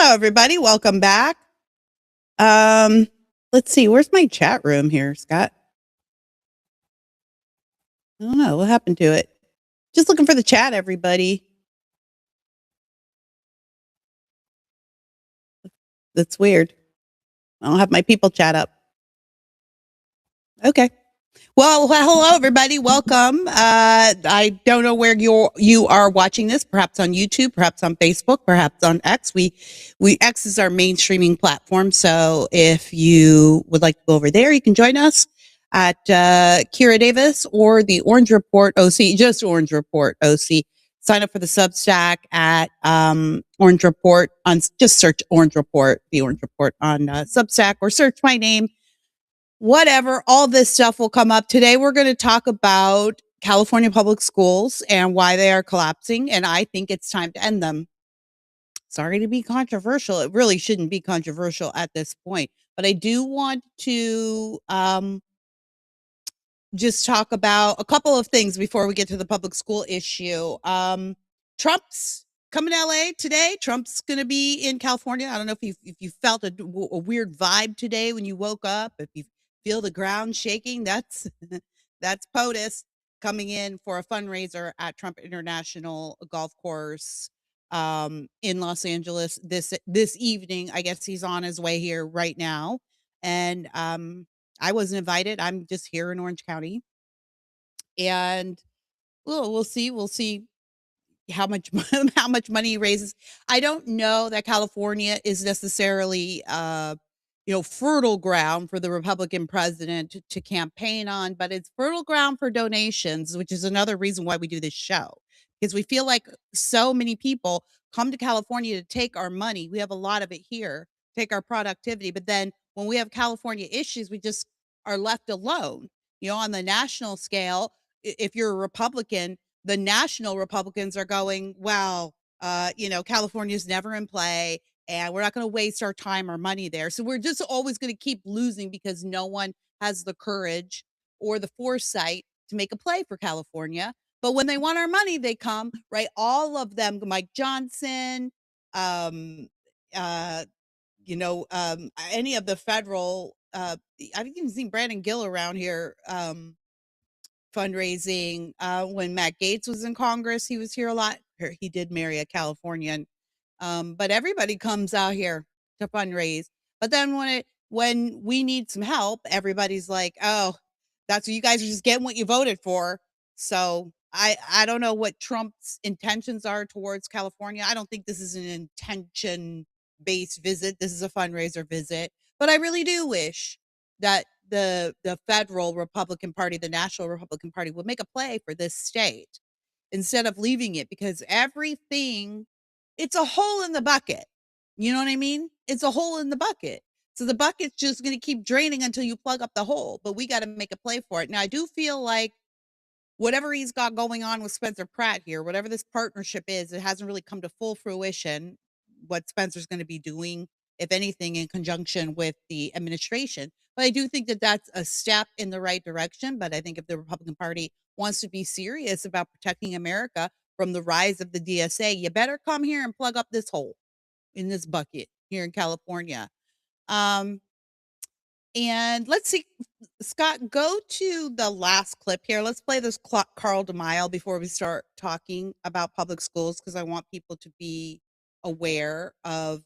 Hello, everybody. Welcome back. Um, let's see. Where's my chat room here, Scott? I don't know what happened to it. Just looking for the chat, everybody. That's weird. I don't have my people chat up. Okay. Well, hello everybody. Welcome. I don't know where you are watching this. Perhaps on YouTube, perhaps on Facebook, perhaps on X. We X is our main streaming platform. So if you would like to go over there, you can join us at Kira Davis or the Orange Report OC. Just Orange Report OC. Sign up for the Substack at Orange Report on. Just search Orange Report, the Orange Report on Substack, or search my name. Whatever, all this stuff will come up. Today, we're going to talk about California public schools and why they are collapsing, and I think it's time to end them. Sorry to be controversial. It really shouldn't be controversial at this point, but I do want to just talk about a couple of things before we get to the public school issue. Trump's coming to LA today. Trump's going to be in California. I don't know if you felt a weird vibe today when you woke up. If you feel the ground shaking, that's that's POTUS coming in for a fundraiser at Trump International Golf Course in Los Angeles this evening. I guess he's on his way here right now, and I wasn't invited. I'm just here in Orange County, and we'll see. We'll see how much how much money he raises. I don't know that California is necessarily fertile ground for the Republican president to campaign on, but it's fertile ground for donations, which is another reason why we do this show, because we feel like so many people come to California to take our money. We have a lot of it here, take our productivity, but then when we have California issues, we just are left alone. On the national scale, if you're a Republican, the national Republicans are going, well, California's never in play, and we're not going to waste our time or money there. So we're just always going to keep losing because no one has the courage or the foresight to make a play for California. But when they want our money, they come, right? All of them, Mike Johnson, um, uh, any of the federal, I've even seen Brandon Gill around here, fundraising. When Matt Gaetz was in Congress, he was here a lot. He did marry a Californian, but everybody comes out here to fundraise. But then when we need some help, everybody's like, "Oh, that's what you guys are just getting what you voted for." So I don't know what Trump's intentions are towards California. I don't think this is an intention based visit. This is a fundraiser visit. But I really do wish that the federal Republican Party, the National Republican Party, would make a play for this state instead of leaving it, because everything, it's a hole in the bucket. You know what I mean? It's a hole in the bucket. So the bucket's just going to keep draining until you plug up the hole, but we got to make a play for it. Now, I do feel like whatever he's got going on with Spencer Pratt here, whatever this partnership is, it hasn't really come to full fruition what Spencer's going to be doing, if anything, in conjunction with the administration. But I do think that that's a step in the right direction. But I think if the Republican Party wants to be serious about protecting America from the rise of the DSA, you better come here and plug up this hole in this bucket here in California. And let's see, Scott, go to the last clip here. Let's play this Carl DeMille before we start talking about public schools, because I want people to be aware of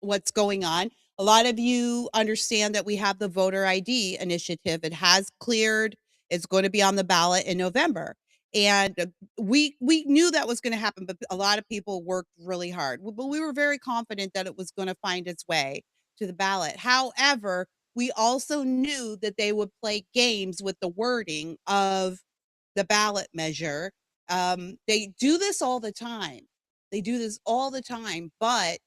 what's going on. A lot of you understand that we have the voter ID initiative. It has cleared. It's going to be on the ballot in November. And we knew that was going to happen, but a lot of people worked really hard. But we were very confident that it was going to find its way to the ballot. However, we also knew that they would play games with the wording of the ballot measure. They do this all the time. But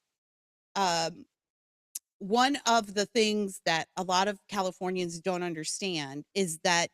one of the things that a lot of Californians don't understand is that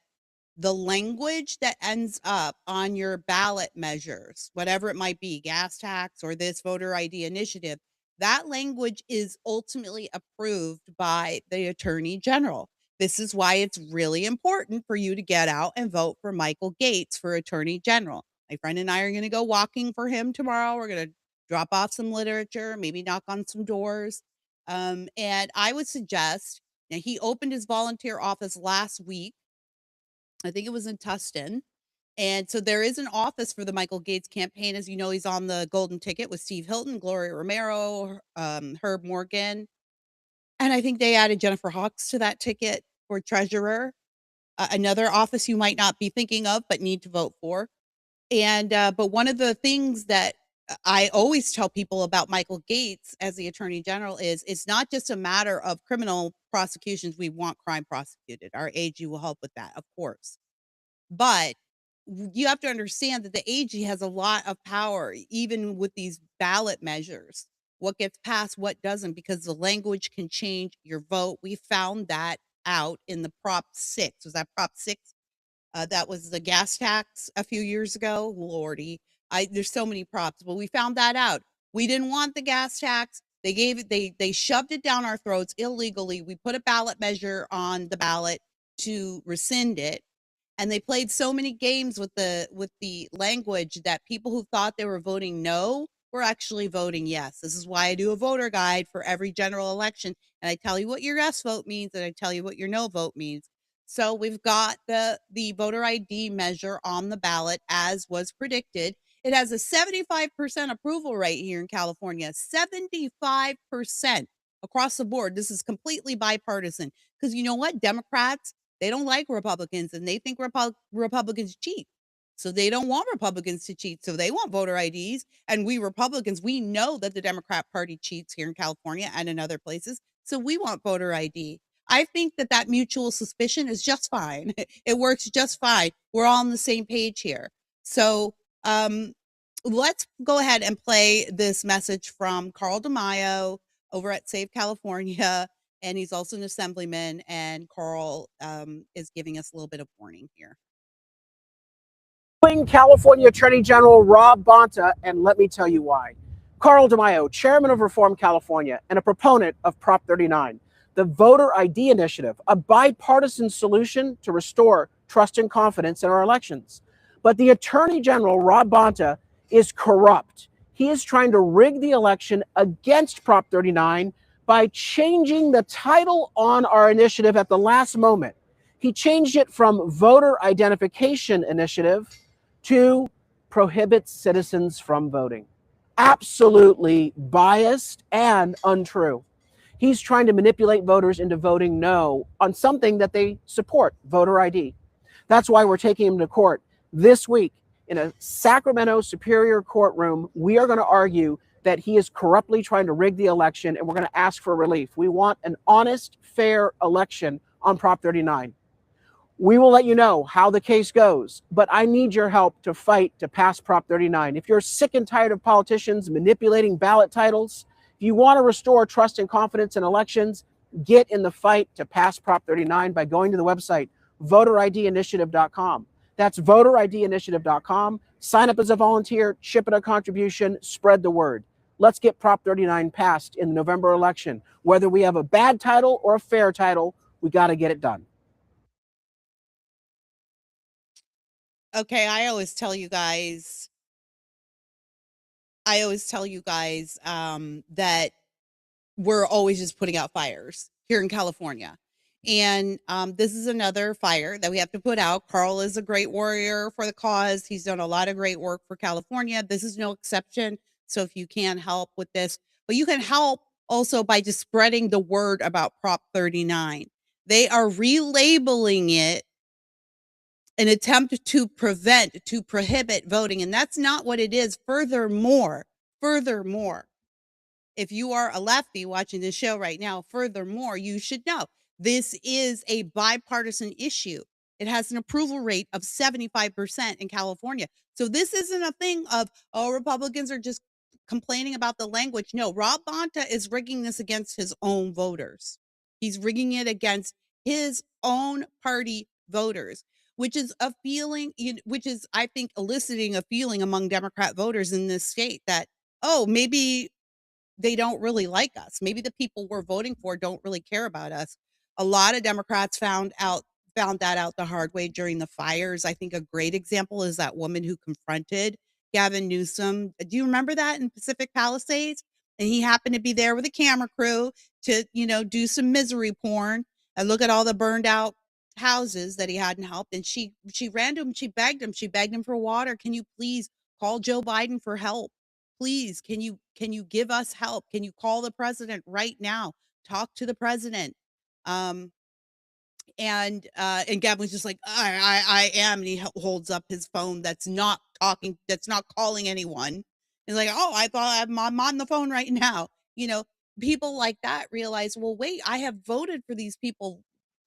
the language that ends up on your ballot measures, whatever it might be, gas tax or this voter ID initiative, that language is ultimately approved by the Attorney General. This is why it's really important for you to get out and vote for Michael Gaetz for Attorney General. My friend and I are going to go walking for him tomorrow. We're going to drop off some literature, maybe knock on some doors. And I would suggest, now he opened his volunteer office last week. I think it was in Tustin. And so there is an office for the Michael Gates campaign. As you know, he's on the golden ticket with Steve Hilton, Gloria Romero, Herb Morgan. And I think they added Jennifer Hawkes to that ticket for treasurer, another office you might not be thinking of, but need to vote for. And, but one of the things that I always tell people about Michael Gates as the attorney general is it's not just a matter of criminal prosecutions. We want crime prosecuted. Our AG will help with that, of course. But you have to understand that the AG has a lot of power, even with these ballot measures. What gets passed, what doesn't, because the language can change your vote. We found that out in the Prop 6. Was that Prop 6? That was the gas tax a few years ago. Lordy, there's so many props, but we found that out. We didn't want the gas tax. They gave it. They shoved it down our throats illegally. We put a ballot measure on the ballot to rescind it, and they played so many games with the language that people who thought they were voting no were actually voting yes. This is why I do a voter guide for every general election, and I tell you what your yes vote means, and I tell you what your no vote means. So we've got the voter ID measure on the ballot as was predicted. It has a 75% approval rate here in California, 75% across the board. This is completely bipartisan because you know what? Democrats, they don't like Republicans and they think Republicans cheat. So they don't want Republicans to cheat. So they want voter IDs. And we Republicans, we know that the Democrat Party cheats here in California and in other places. So we want voter ID. I think that mutual suspicion is just fine. It works just fine. We're all on the same page here. So let's go ahead and play this message from Carl DeMaio over at Save California. And he's also an assemblyman. And Carl is giving us a little bit of warning here. California Attorney General Rob Bonta, and let me tell you why. Carl DeMaio, chairman of Reform California and a proponent of Prop 39, the voter ID initiative, a bipartisan solution to restore trust and confidence in our elections. But the Attorney General, Rob Bonta, is corrupt. He is trying to rig the election against Prop 39 by changing the title on our initiative at the last moment. He changed it from Voter Identification Initiative to Prohibit Citizens from Voting. Absolutely biased and untrue. He's trying to manipulate voters into voting no on something that they support, voter ID. That's why we're taking him to court this week in a Sacramento Superior Courtroom. We are going to argue that he is corruptly trying to rig the election, and we're going to ask for relief. We want an honest, fair election on Prop 39. We will let you know how the case goes, but I need your help to fight to pass Prop 39. If you're sick and tired of politicians manipulating ballot titles, if you want to restore trust and confidence in elections, get in the fight to pass Prop 39 by going to the website voteridinitiative.com. That's voteridinitiative.com. Sign up as a volunteer, chip in a contribution, spread the word. Let's get Prop 39 passed in the November election. Whether we have a bad title or a fair title, we got to get it done. Okay, I always tell you guys that we're always just putting out fires here in California. And this is another fire that we have to put out. Carl is a great warrior for the cause. He's done a lot of great work for California. This is no exception. So if you can help with this, but you can help also by just spreading the word about Prop 39. They are relabeling it an attempt to prohibit voting. And that's not what it is. Furthermore, if you are a lefty watching this show right now, furthermore, you should know this is a bipartisan issue. It has an approval rate of 75% in California. So this isn't a thing of, oh, Republicans are just complaining about the language. No, Rob Bonta is rigging this against his own voters. He's rigging it against his own party voters, which is a feeling, which is, I think, eliciting a feeling among Democrat voters in this state that, oh, maybe they don't really like us. Maybe the people we're voting for don't really care about us. A lot of Democrats found that out the hard way during the fires. I think a great example is that woman who confronted Gavin Newsom. Do you remember that in Pacific Palisades? And he happened to be there with a camera crew to, do some misery porn and look at all the burned out houses that he hadn't helped. And she ran to him, she begged him for water. Can you please call Joe Biden for help? Please, can you give us help? Can you call the president right now? Talk to the president. Um, and Gavin was just like, I am, and he holds up his phone that's not talking, that's not calling anyone. He's like, oh, I thought I'm on the phone right now. You know, people like that realize, well, wait, I have voted for these people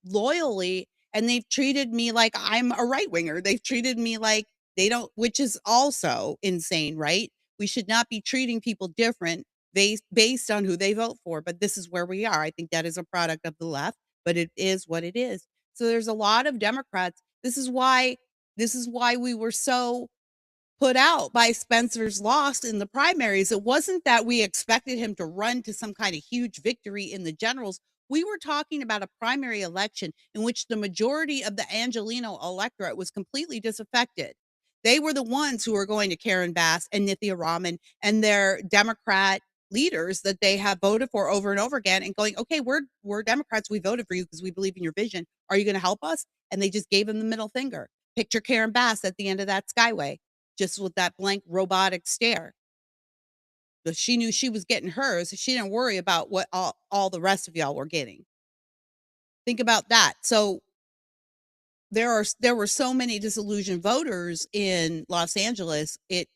loyally, and they've treated me like I'm a right winger. They've treated me like they don't, which is also insane, right? We should not be treating people different based on who they vote for. But this is where we are. I think that is a product of the left, but it is what it is. So there's a lot of Democrats. This is why we were so put out by Spencer's loss in the primaries. It wasn't that we expected him to run to some kind of huge victory in the generals. We were talking about a primary election in which the majority of the Angelino electorate was completely disaffected. They were the ones who were going to Karen Bass and Nithya Raman and their Democrat leaders that they have voted for over and over again, and going, okay, we're Democrats. We voted for you because we believe in your vision. Are you going to help us? And they just gave him the middle finger. Picture Karen Bass at the end of that Skyway, just with that blank robotic stare. But she knew she was getting hers. She didn't worry about what all the rest of y'all were getting. Think about that. So there were so many disillusioned voters in Los Angeles. It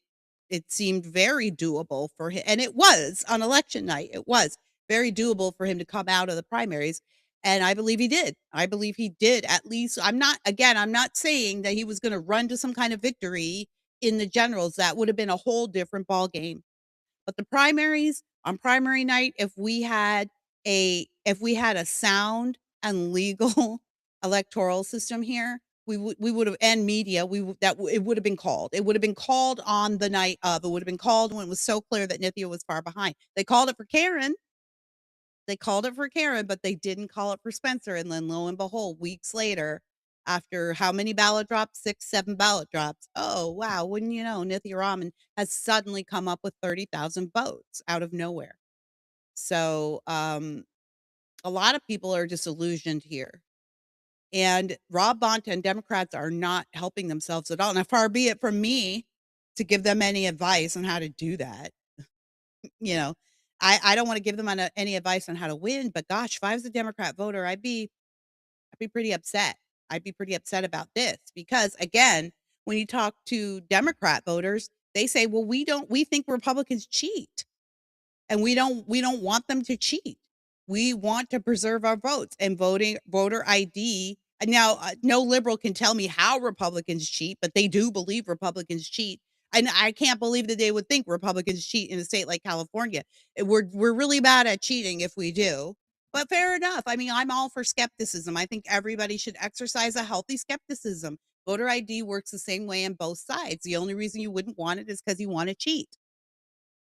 seemed very doable for him, and it was on election night. It was very doable for him to come out of the primaries, and I believe he did. I believe he did. At least I'm not saying that he was going to run to some kind of victory in the generals. That would have been a whole different ball game. But the primaries, on primary night, if we had a sound and legal electoral system here, we would have, and media, it would have been called. It would have been called on the night of. It would have been called when it was so clear that Nithya was far behind. They called it for Karen. But they didn't call it for Spencer. And then lo and behold, weeks later, after how many ballot drops? 6, 7 ballot drops. Oh, wow. Wouldn't you know, Nithya Raman has suddenly come up with 30,000 votes out of nowhere. So a lot of people are disillusioned here. And Rob Bonta and Democrats are not helping themselves at all. Now, far be it from me to give them any advice on how to do that. You know, I don't want to give them any advice on how to win, but gosh, if I was a Democrat voter, I'd be pretty upset. I'd be pretty upset about this because, again, when you talk to Democrat voters, they say, well, we think Republicans cheat, and we don't want them to cheat. We want to preserve our votes, and voter ID. And now, no liberal can tell me how Republicans cheat, but they do believe Republicans cheat. And I can't believe that they would think Republicans cheat in a state like California. We're really bad at cheating if we do. But fair enough. I mean, I'm all for skepticism. I think everybody should exercise a healthy skepticism. Voter ID works the same way on both sides. The only reason you wouldn't want it is because you want to cheat.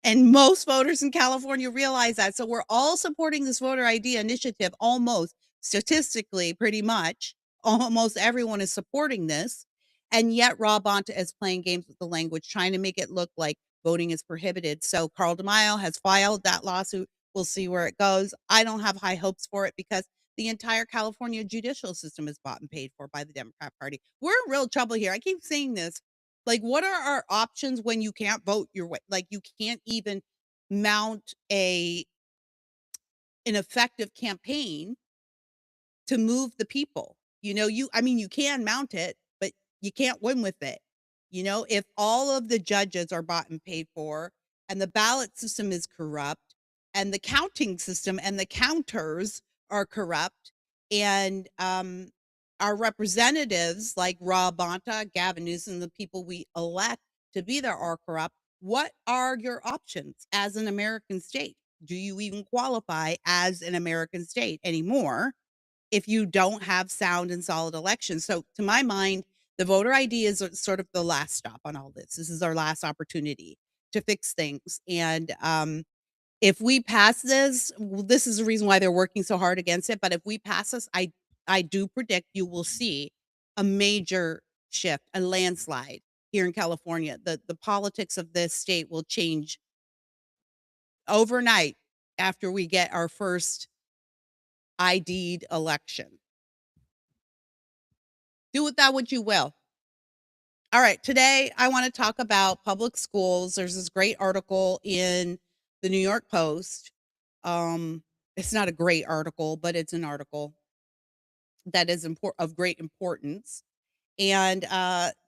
And most voters in California realize that. So we're all supporting this voter ID initiative, almost statistically, pretty much. Almost everyone is supporting this. And yet Rob Bonta is playing games with the language, trying to make it look like voting is prohibited. So Carl DeMaio has filed that lawsuit. We'll see where it goes. I don't have high hopes for it because the entire California judicial system is bought and paid for by the Democrat Party. We're in real trouble here. I keep saying this. Like, what are our options when you can't vote your way? Like, you can't even mount an effective campaign to move the people. You can mount it, but you can't win with it. If all of the judges are bought and paid for, and the ballot system is corrupt, and the counting system and the counters are corrupt, and our representatives like Rob Bonta, Gavin Newsom, the people we elect to be there are corrupt, what are your options as an American state? Do you even qualify as an American state anymore if you don't have sound and solid elections? So to my mind, the voter ID is sort of the last stop on all this. This is our last opportunity to fix things. And if we pass this, this is the reason why they're working so hard against it. But if we pass this, I do predict you will see a major shift, a landslide here in California. The politics of this state will change overnight after we get our first ID'd election. Do with that what you will. All right, today I want to talk about public schools. There's this great article in the New York Post. It's not a great article, but it's an article that is of great importance. And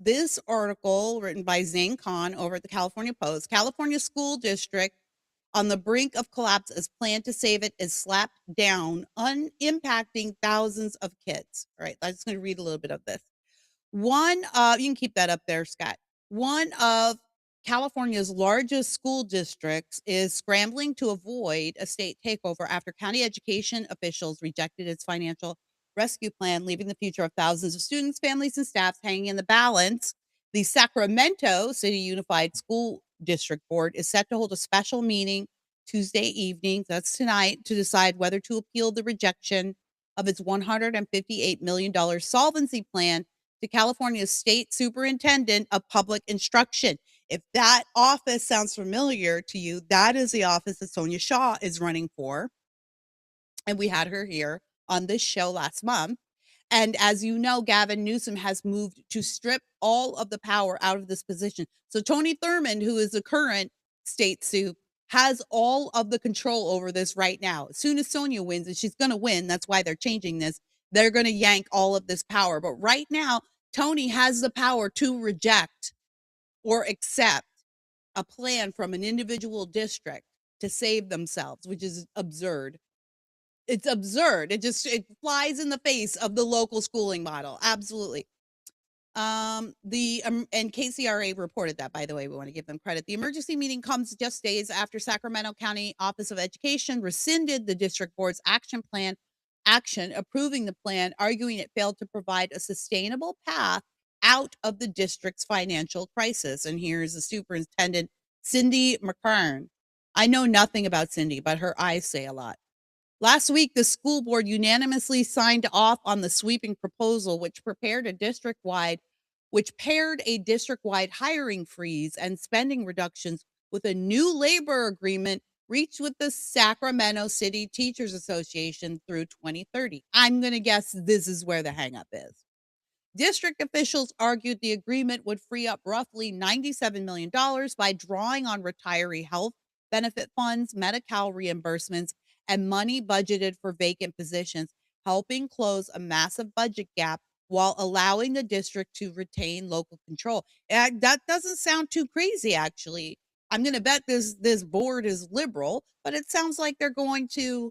this article, written by Zane Khan over at the California Post, California school district on the brink of collapse as plan to save it is slapped down, unimpacting thousands of kids. All right, I'm just going to read a little bit of this. One of, you can keep that up there, Scott. One of California's largest school districts is scrambling to avoid a state takeover after county education officials rejected its financial rescue plan, leaving the future of thousands of students, families, and staff hanging in the balance. The Sacramento City Unified School District Board is set to hold a special meeting Tuesday evening, that's tonight, to decide whether to appeal the rejection of its $158 million solvency plan to California's state superintendent of public instruction. If that office sounds familiar to you, that is the office that Sonia Shaw is running for. And we had her here on this show last month. And as you know, Gavin Newsom has moved to strip all of the power out of this position. So Tony Thurmond, who is the current state sup, has all of the control over this right now. As soon as Sonia wins, and she's going to win, that's why they're changing this, they're going to yank all of this power. But right now, Tony has the power to reject or accept a plan from an individual district to save themselves, which is absurd. It's absurd. It flies in the face of the local schooling model. Absolutely. And KCRA reported that, by the way. We want to give them credit. The emergency meeting comes just days after Sacramento County Office of Education rescinded the district board's action approving the plan, arguing it failed to provide a sustainable path out of the district's financial crisis. And here's the superintendent, Cindy McKern. I know nothing about Cindy, but her eyes say a lot. Last week, the school board unanimously signed off on the sweeping proposal, which paired a district-wide hiring freeze and spending reductions with a new labor agreement reached with the Sacramento City Teachers Association through 2030. I'm going to guess this is where the hangup is. District officials argued the agreement would free up roughly $97 million by drawing on retiree health benefit funds, Medi-Cal reimbursements, and money budgeted for vacant positions, helping close a massive budget gap while allowing the district to retain local control. And that doesn't sound too crazy, actually. I'm going to bet this board is liberal, but it sounds like they're going to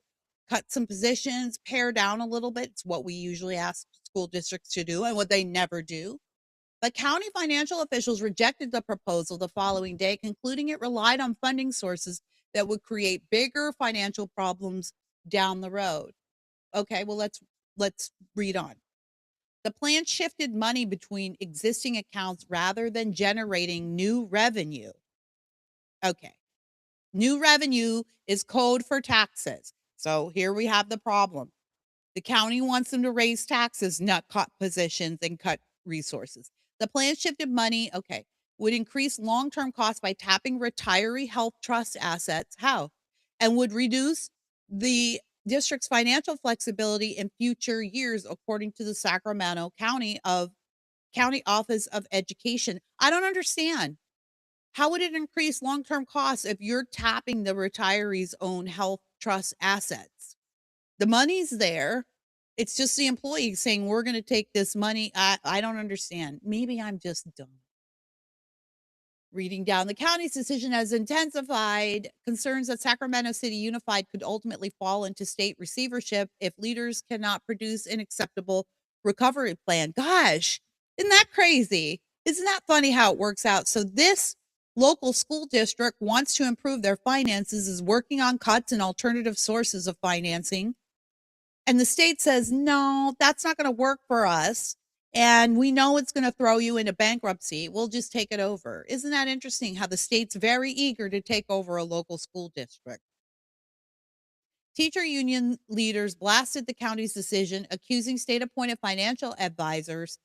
cut some positions, pare down a little bit. It's what we usually ask school districts to do and what they never do. But county financial officials rejected the proposal the following day, concluding it relied on funding sources that would create bigger financial problems down the road. Okay, well, let's read on. The plan shifted money between existing accounts rather than generating new revenue. Okay. New revenue is code for taxes. So here we have the problem. The county wants them to raise taxes, not cut positions and cut resources. The plan shifted money, would increase long-term costs by tapping retiree health trust assets. How? And would reduce the district's financial flexibility in future years, according to the Sacramento County Office of Education. I don't understand. How would it increase long-term costs if you're tapping the retiree's own health trust assets? The money's there. It's just the employee saying, we're going to take this money. I don't understand. Maybe I'm just dumb. Reading down, the county's decision has intensified concerns that Sacramento City Unified could ultimately fall into state receivership if leaders cannot produce an acceptable recovery plan. Gosh, isn't that crazy? Isn't that funny how it works out? So this local school district wants to improve their finances, is working on cuts and alternative sources of financing. And the state says, no, that's not going to work for us. And we know it's going to throw you into bankruptcy. We'll just take it over. Isn't that interesting how the state's very eager to take over a local school district? Teacher union leaders blasted the county's decision, accusing state-appointed financial advisors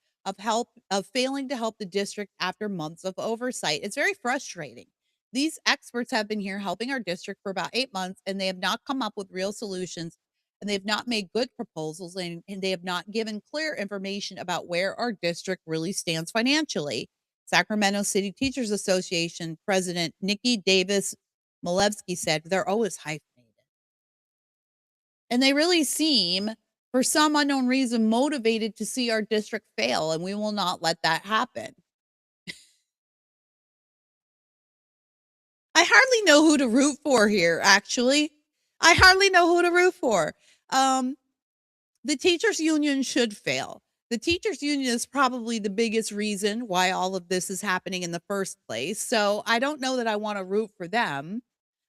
of failing to help the district after months of oversight. It's very frustrating. These experts have been here helping our district for about 8 months, and they have not come up with real solutions, and they've not made good proposals, and they have not given clear information about where our district really stands financially. Sacramento City Teachers Association President Nikki Davis Malevsky said they're always hyphenated. And they really seem, for some unknown reason, motivated to see our district fail, and we will not let that happen. I hardly know who to root for here, actually. I hardly know who to root for. Um, the teachers union should fail. The teachers union is probably the biggest reason why all of this is happening in the first place. So I don't know that I want to root for them.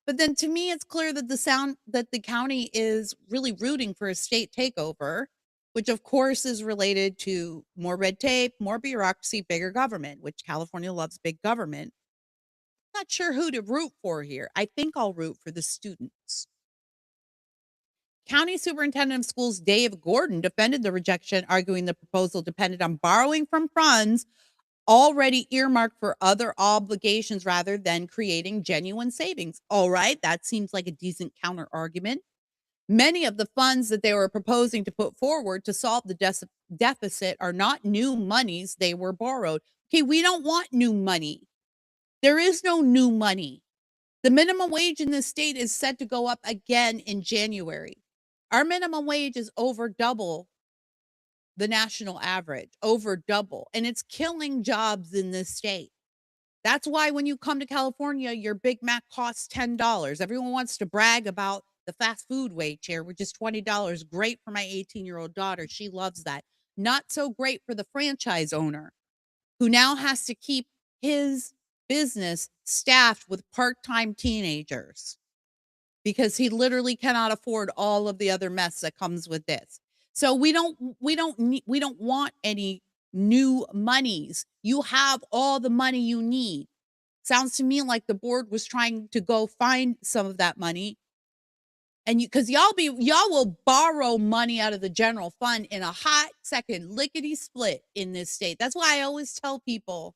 But then to me, it's clear that the county is really rooting for a state takeover, which of course is related to more red tape, more bureaucracy, bigger government, which California loves big government. Not sure who to root for here. I think I'll root for the students. County Superintendent of Schools Dave Gordon defended the rejection, arguing the proposal depended on borrowing from funds already earmarked for other obligations rather than creating genuine savings. All right, that seems like a decent counter argument. Many of the funds that they were proposing to put forward to solve the deficit are not new monies, they were borrowed. Okay, we don't want new money. There is no new money. The minimum wage in this state is set to go up again in January. Our minimum wage is over double the national average, over double, and it's killing jobs in this state. That's why when you come to California, your Big Mac costs $10. Everyone wants to brag about the fast food wage here, which is $20. Great for my 18-year-old daughter. She loves that. Not so great for the franchise owner, who now has to keep his business staffed with part-time teenagers because he literally cannot afford all of the other mess that comes with this. So we don't want any new monies. You have all the money you need. Sounds to me like the board was trying to go find some of that money. And because y'all will borrow money out of the general fund in a hot second, lickety split in this state. That's why I always tell people,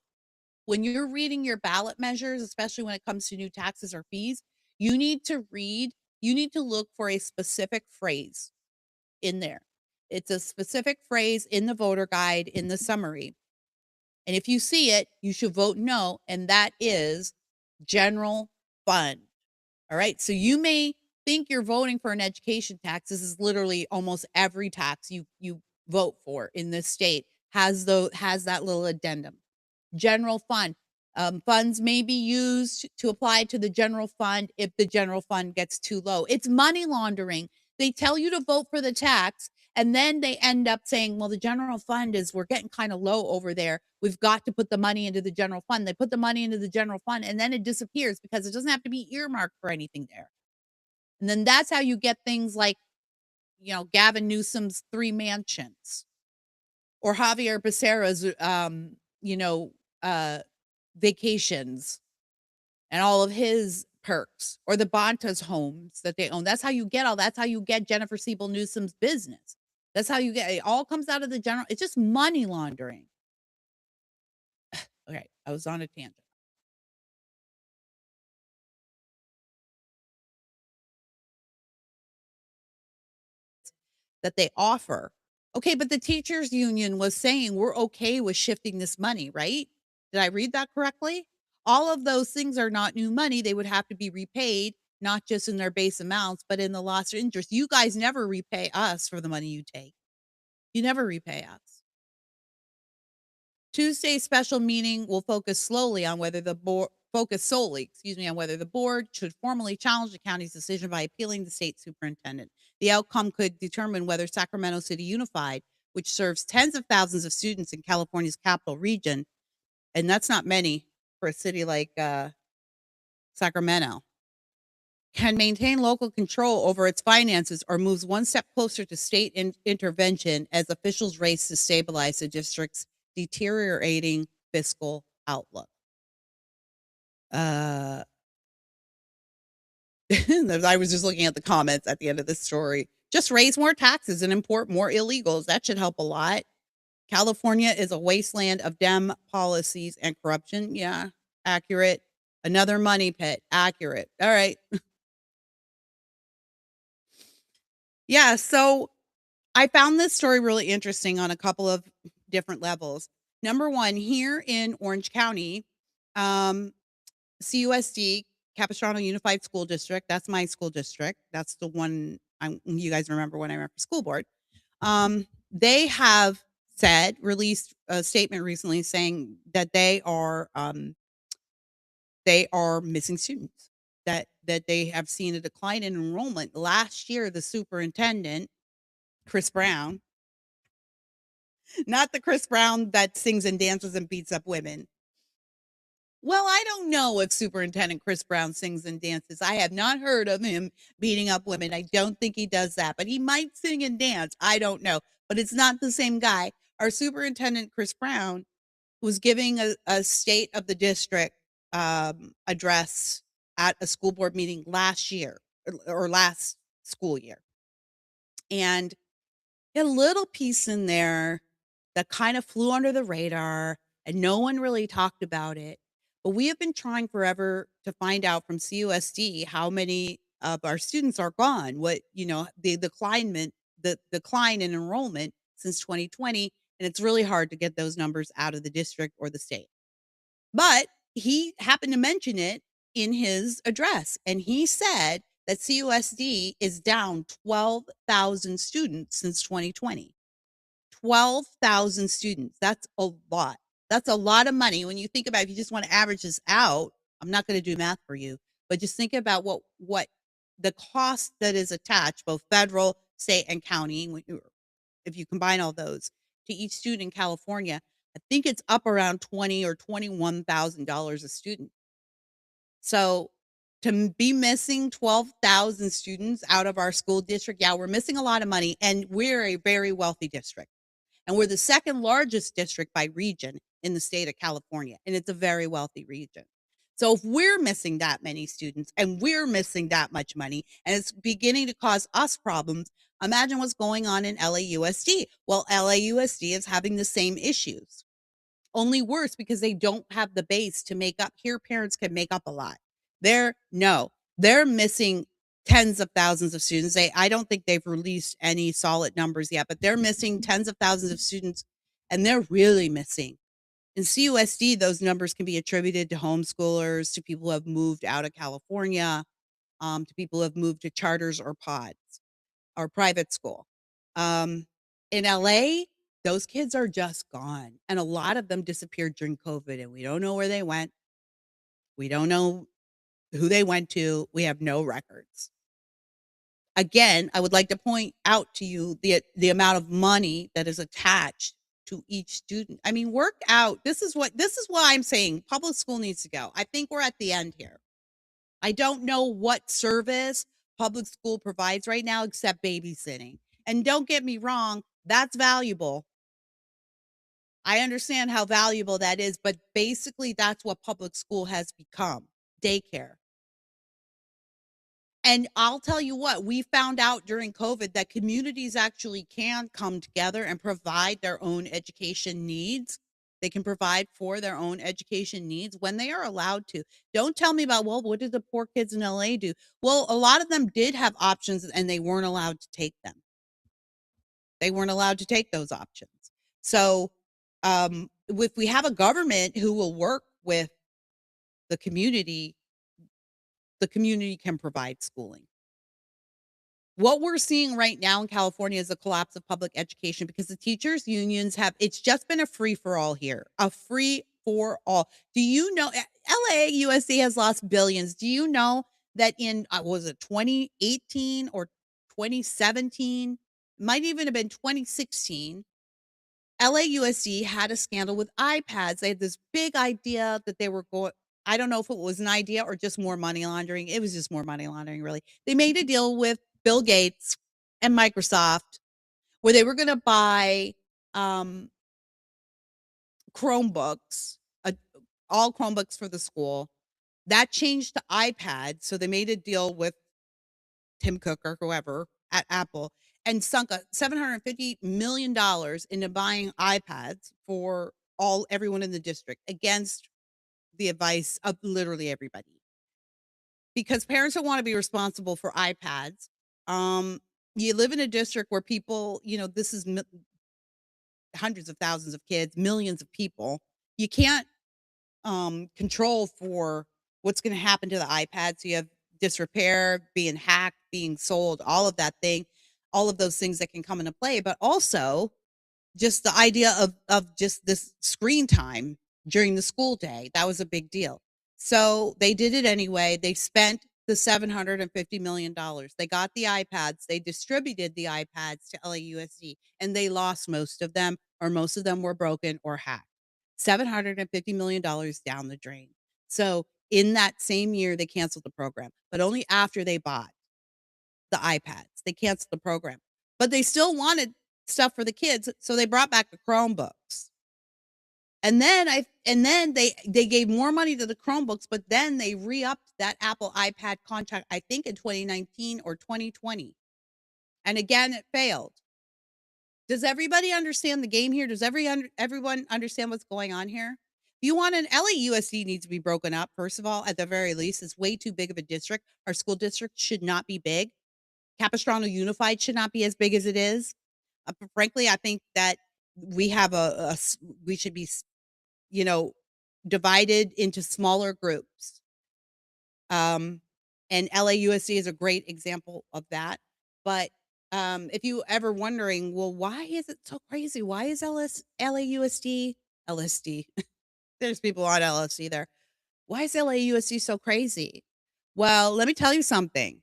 when you're reading your ballot measures, especially when it comes to new taxes or fees, you need to look for a specific phrase in there. It's a specific phrase in the voter guide, in the summary. And if you see it, you should vote no. And that is general fund. All right. So you may think you're voting for an education tax. This is literally almost every tax you vote for in this state has that little addendum. General fund. Funds may be used to apply to the general fund if the general fund gets too low. It's money laundering. They tell you to vote for the tax, and then they end up saying, well, the general fund we're getting kind of low over there. We've got to put the money into the general fund. They put the money into the general fund, and then it disappears because it doesn't have to be earmarked for anything there. And then that's how you get things like, Gavin Newsom's 3 mansions, or Javier Becerra's, vacations and all of his perks, or the Bontas homes that they own. That's how you get Jennifer Siebel Newsom's business. That's how you get it. All comes out of the general. It's just money laundering. Okay, I was on a tangent. That they offer. Okay, but the teachers union was saying we're okay with shifting this money, right? Did I read that correctly? All of those things are not new money. They would have to be repaid, not just in their base amounts, but in the lost interest. You guys never repay us for the money you take. You never repay us. Tuesday's special meeting will focus solely on whether the board should formally challenge the county's decision by appealing the state superintendent. The outcome could determine whether Sacramento City Unified, which serves tens of thousands of students in California's capital region, and that's not many for a city like Sacramento, can maintain local control over its finances, or moves one step closer to state intervention as officials race to stabilize the district's deteriorating fiscal outlook. I was just looking at the comments at the end of this story. Just raise more taxes and import more illegals. That should help a lot. California is a wasteland of Dem policies and corruption. Yeah, accurate. Another money pit. Accurate. All right. Yeah, so I found this story really interesting on a couple of different levels. Number one, here in Orange County, um, CUSD, Capistrano Unified School District, that's my school district. That's the one you guys remember when I ran for school board. They have released a statement recently saying that they are missing students, that they have seen a decline in enrollment. Last year, the superintendent, Chris Brown, not the Chris Brown that sings and dances and beats up women. Well, I don't know if Superintendent Chris Brown sings and dances. I have not heard of him beating up women. I don't think he does that, but he might sing and dance. I don't know, but it's not the same guy. Our Superintendent Chris Brown was giving a state of the district address at a school board meeting last year or last school year. And a little piece in there that kind of flew under the radar and no one really talked about it. But we have been trying forever to find out from CUSD how many of our students are gone, the decline in enrollment since 2020. And it's really hard to get those numbers out of the district or the state. But he happened to mention it in his address, and he said that CUSD is down 12,000 students since 2020. 12,000 students. That's a lot. That's a lot of money. When you think about, if you just want to average this out, I'm not going to do math for you, but just think about what the cost that is attached, both federal, state, and county, if you combine all those, to each student in California. I think it's up around $20,000 or $21,000 a student. So to be missing 12,000 students out of our school district, yeah, we're missing a lot of money, and we're a very wealthy district. And we're the second largest district by region in the state of California, and it's a very wealthy region. So if we're missing that many students and we're missing that much money, and it's beginning to cause us problems, imagine what's going on in LAUSD. Well, LAUSD is having the same issues, only worse because they don't have the base to make up. Here, parents can make up a lot. They're missing tens of thousands of students. I don't think they've released any solid numbers yet, but they're missing tens of thousands of students, and they're really missing. In CUSD, those numbers can be attributed to homeschoolers, to people who have moved out of California, to people who have moved to charters or pods or private school. In LA, those kids are just gone, and a lot of them disappeared during COVID, and we don't know where they went. We don't know who they went to. We have no records. Again, I would like to point out to you the amount of money that is attached to each student. I mean, work out. This is why I'm saying public school needs to go. I think we're at the end here. I don't know what service public school provides right now except babysitting. And don't get me wrong, that's valuable. I understand how valuable that is, but basically that's what public school has become, daycare. And I'll tell you what, we found out during COVID that communities actually can come together and provide their own education needs. They can provide for their own education needs when they are allowed to. Don't tell me about, well, what did the poor kids in LA do? Well, a lot of them did have options and they weren't allowed to take them. They weren't allowed to take those options. So if we have a government who will work with the community can provide schooling. What we're seeing right now in California is a collapse of public education because the teachers unions it's just been a free for all here, a free for all. Do you know LAUSD has lost billions? Do you know that in was it 2018 or 2017, might even have been 2016, LAUSD had a scandal with iPads. They had this big idea that they were going, I don't know if it was an idea or just more money laundering. It was just more money laundering, really. They made a deal with Bill Gates and Microsoft where they were going to buy Chromebooks, all Chromebooks for the school. That changed to iPads. So they made a deal with Tim Cook or whoever at Apple. and sunk a $750 million into buying iPads for everyone in the district against the advice of literally everybody. Because parents don't wanna be responsible for iPads. Um, you live in a district where people, this is hundreds of thousands of kids, millions of people. You can't control for what's going to happen to the iPad. So you have disrepair, being hacked, being sold, all of that thing, all of those things that can come into play. But also just the idea of just this screen time during the school day, that was a big deal. So they did it anyway. They spent the $750 million. They got the iPads. They distributed the iPads to LAUSD, and they lost most of them, or most of them were broken or hacked. $750 million down the drain. So in that same year, they canceled the program, but only after they bought the iPads. They canceled the program, but they still wanted stuff for the kids, so they brought back the Chromebooks. And then they gave more money to the Chromebooks, but then they re-upped that Apple iPad contract, I think in 2019 or 2020. And again, it failed. Does everybody understand the game here? Does everyone understand what's going on here? If you want LAUSD needs to be broken up, first of all, at the very least. It's way too big of a district. Our school district should not be big. Capistrano Unified should not be as big as it is. Frankly, I think that we have we should be, you know, divided into smaller groups. And LAUSD is a great example of that. But if you ever wondering, well, why is it so crazy? Why is LAUSD LSD? There's people on LSD there. Why is LAUSD so crazy? Well, let me tell you something.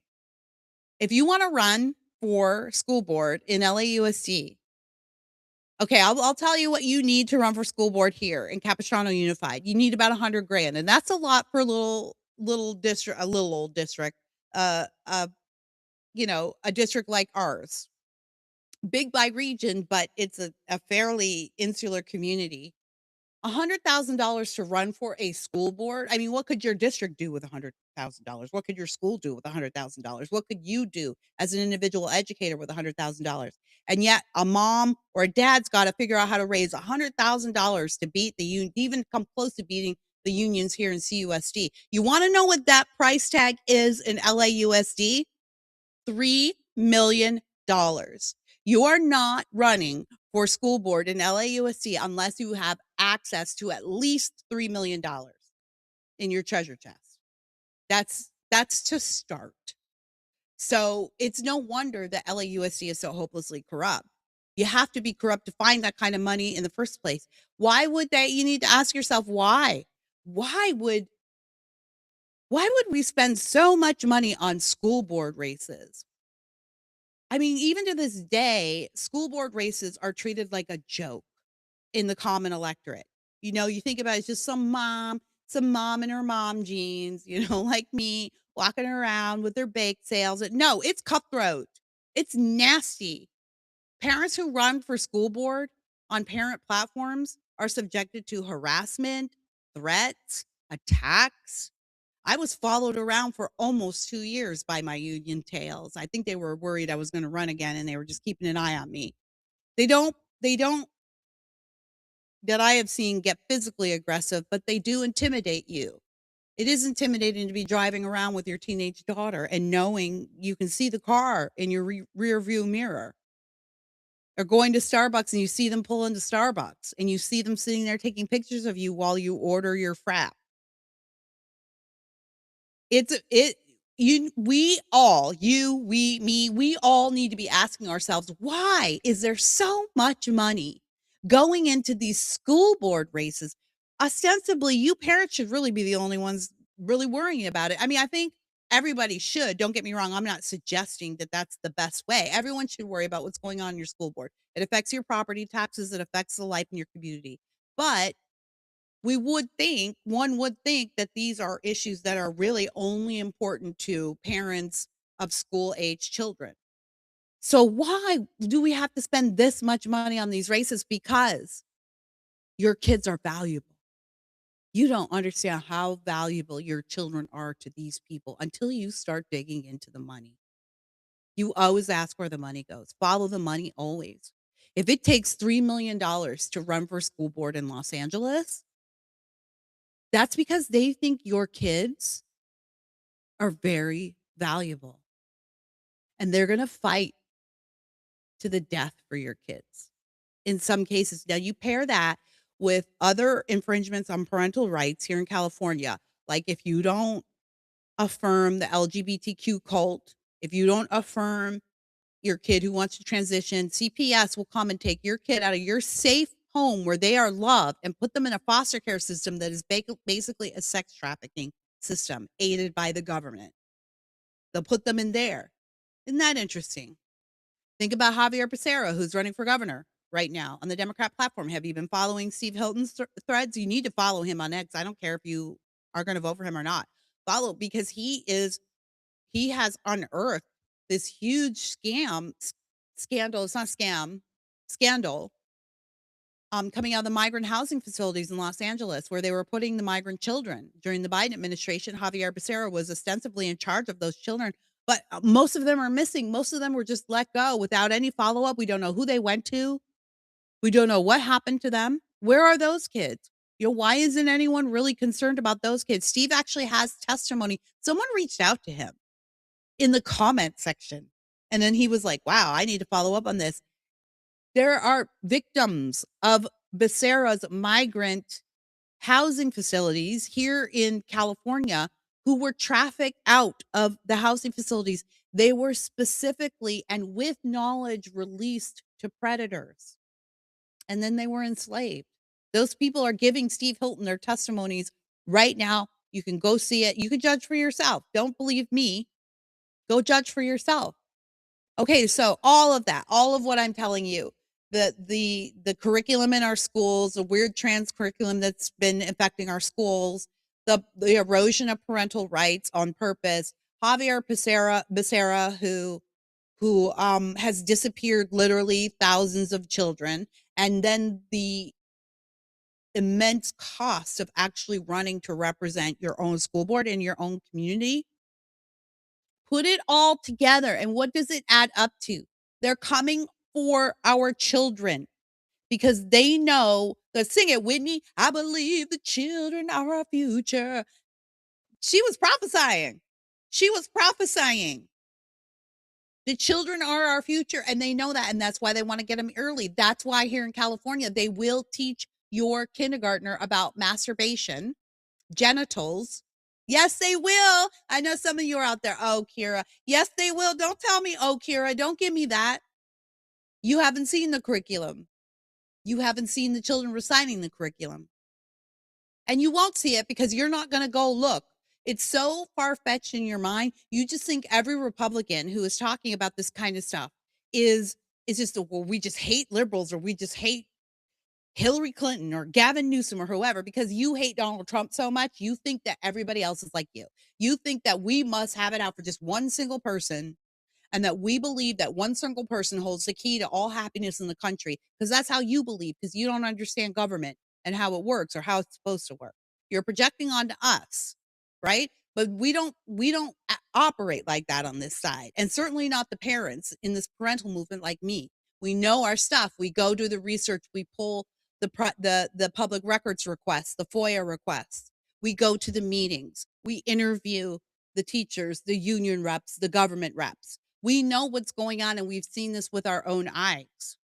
If you want to run for school board in LAUSD, okay, I'll tell you what you need to run for school board here in Capistrano Unified. You need about 100 grand, and that's a lot for a little district, a little old district, uh, uh, a district like ours. Big by region, but it's a fairly insular community. $100,000 to run for a school board. I mean, what could your district do with $100,000? What could your school do with $100,000? What could you do as an individual educator with $100,000? And yet, a mom or a dad's got to figure out how to raise $100,000 to beat the union, even come close to beating the unions here in CUSD. You want to know what that price tag is in LAUSD? $3 million. You are not running for school board in LAUSD unless you have access to at least $3 million in your treasure chest. That's to start. So it's no wonder that LAUSD is so hopelessly corrupt. You have to be corrupt to find that kind of money in the first place. Why would they? You need to ask yourself why. Why would we spend so much money on school board races? I mean, even to this day, school board races are treated like a joke in the common electorate. You think about it, it's just some mom in her mom jeans, like me, walking around with their bake sales. No, it's cutthroat. It's nasty. Parents who run for school board on parent platforms are subjected to harassment, threats, attacks. I was followed around for almost 2 years by my union tails. I think they were worried I was gonna run again, and they were just keeping an eye on me. They don't that I have seen get physically aggressive, but they do intimidate you. It is intimidating to be driving around with your teenage daughter and knowing you can see the car in your rear view mirror. Or going to Starbucks and you see them pull into Starbucks and you see them sitting there taking pictures of you while you order your frap. It's it you we all, you, we, me, we all need to be asking ourselves, why is there so much money going into these school board races? Ostensibly, you parents should really be the only ones really worrying about it. I mean, I think everybody should. Don't get me wrong. I'm not suggesting that that's the best way. Everyone should worry about what's going on in your school board. It affects your property taxes. It affects the life in your community. But one would think that these are issues that are really only important to parents of school age children. So why do we have to spend this much money on these races? Because your kids are valuable. You don't understand how valuable your children are to these people until you start digging into the money. You always ask where the money goes. Follow the money always. If it takes $3 million to run for school board in Los Angeles, that's because they think your kids are very valuable and they're going to fight to the death for your kids. In some cases, now you pair that with other infringements on parental rights here in California. Like if you don't affirm the LGBTQ cult, if you don't affirm your kid who wants to transition, CPS will come and take your kid out of your safe home where they are loved and put them in a foster care system that is basically a sex trafficking system aided by the government. They'll put them in there. Isn't that interesting? Think about Javier Becerra, who's running for governor right now on the Democrat platform. Have you been following Steve Hilton's threads? You need to follow him on X. I don't care if you are going to vote for him or not. Follow, because he has unearthed this huge scandal. It's not scandal. Coming out of the migrant housing facilities in Los Angeles, where they were putting the migrant children during the Biden administration. Javier Becerra was ostensibly in charge of those children, but most of them are missing. Most of them were just let go without any follow-up. We don't know who they went to. We don't know what happened to them. Where are those kids? Why isn't anyone really concerned about those kids? Steve actually has testimony. Someone reached out to him in the comment section, and then he was like, wow, I need to follow up on this. There are victims of Becerra's migrant housing facilities here in California who were trafficked out of the housing facilities. They were specifically and with knowledge released to predators, and then they were enslaved. Those people are giving Steve Hilton their testimonies right now. You can go see it. You can judge for yourself. Don't believe me. Go judge for yourself. Okay, so all of that, all of what I'm telling you, the curriculum in our schools, the weird trans curriculum that's been affecting our schools, the erosion of parental rights on purpose, Javier Becerra, who has disappeared literally thousands of children, and then the immense cost of actually running to represent your own school board in your own community. Put it all together, and what does it add up to? They're coming for our children because they know. Let's sing it, Whitney. I believe the children are our future. She was prophesying. The children are our future, and they know that, and that's why they want to get them early. That's why here in California, they will teach your kindergartner about masturbation, genitals. Yes, they will. I know some of you are out there. Oh, Kira. Yes, they will. Don't tell me, oh, Kira. Don't give me that. You haven't seen the curriculum. You haven't seen the children reciting the curriculum. And you won't see it because you're not going to go look. It's so far-fetched in your mind. You just think every Republican who is talking about this kind of stuff is just, well, we just hate liberals, or we just hate Hillary Clinton or Gavin Newsom or whoever, because you hate Donald Trump so much. You think that everybody else is like you. You think that we must have it out for just one single person, and that we believe that one single person holds the key to all happiness in the country, because that's how you believe, because you don't understand government and how it works or how it's supposed to work. You're projecting onto us, right? But we don't operate like that on this side, and certainly not the parents in this parental movement like me. We know our stuff. We go do the research. We pull the public records requests, the FOIA requests. We go to the meetings. We interview the teachers, the union reps, the government reps. We know what's going on, and we've seen this with our own eyes.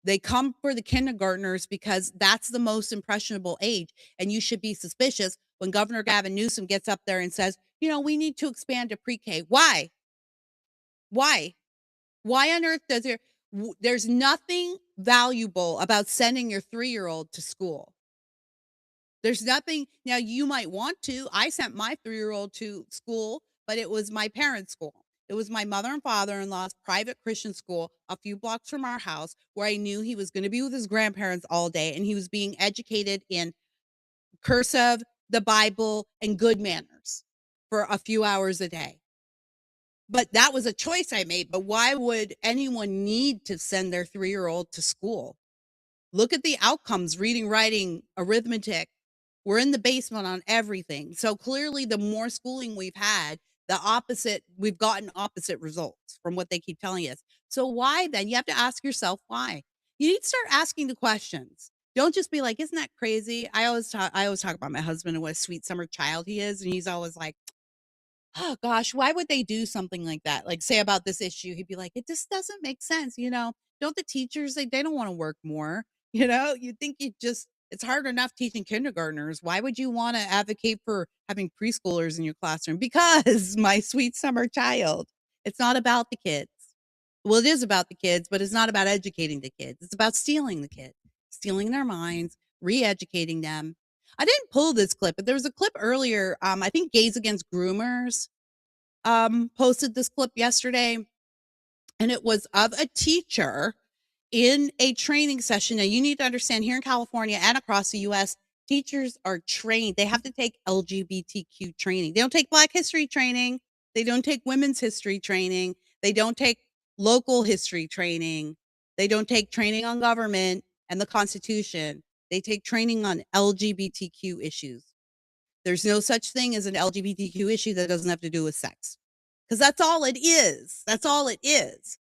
They come for the kindergartners because that's the most impressionable age, and you should be suspicious when Governor Gavin Newsom gets up there and says, we need to expand to pre-K. Why? Why on earth there's nothing valuable about sending your 3-year-old to school. There's nothing. Now, you might want to. I sent my 3-year-old to school, but it was my parents' school. It was my mother and father-in-law's private Christian school a few blocks from our house, where I knew he was going to be with his grandparents all day, and he was being educated in cursive, the Bible, and good manners for a few hours a day. But that was a choice I made. But why would anyone need to send their 3-year-old to school? Look at the outcomes: reading, writing, arithmetic. We're in the basement on everything. So clearly, the more schooling we've had, The opposite, we've gotten opposite results from what they keep telling us. So why then? You have to ask yourself why. You need to start asking the questions. Don't just be like, "Isn't that crazy?" I always talk about my husband and what a sweet summer child he is, and he's always like, "Oh gosh, why would they do something like that?" Like, say about this issue, he'd be like, "It just doesn't make sense, you know? Don't the teachers, they don't wanna work more?" You know? You'd think you just it's hard enough teaching kindergartners. Why would you wanna advocate for having preschoolers in your classroom? Because my sweet summer child. It's not about the kids. Well, it is about the kids, but it's not about educating the kids. It's about stealing the kids, stealing their minds, re-educating them. I didn't pull this clip, but there was a clip earlier. I think Gays Against Groomers posted this clip yesterday, and it was of a teacher in a training session. Now, you need to understand here in California and across the US, teachers are trained. They have to take LGBTQ training. They don't take Black history training. They don't take women's history training. They don't take local history training. They don't take training on government and the Constitution. They take training on LGBTQ issues. There's no such thing as an LGBTQ issue that doesn't have to do with sex. Because that's all it is. That's all it is.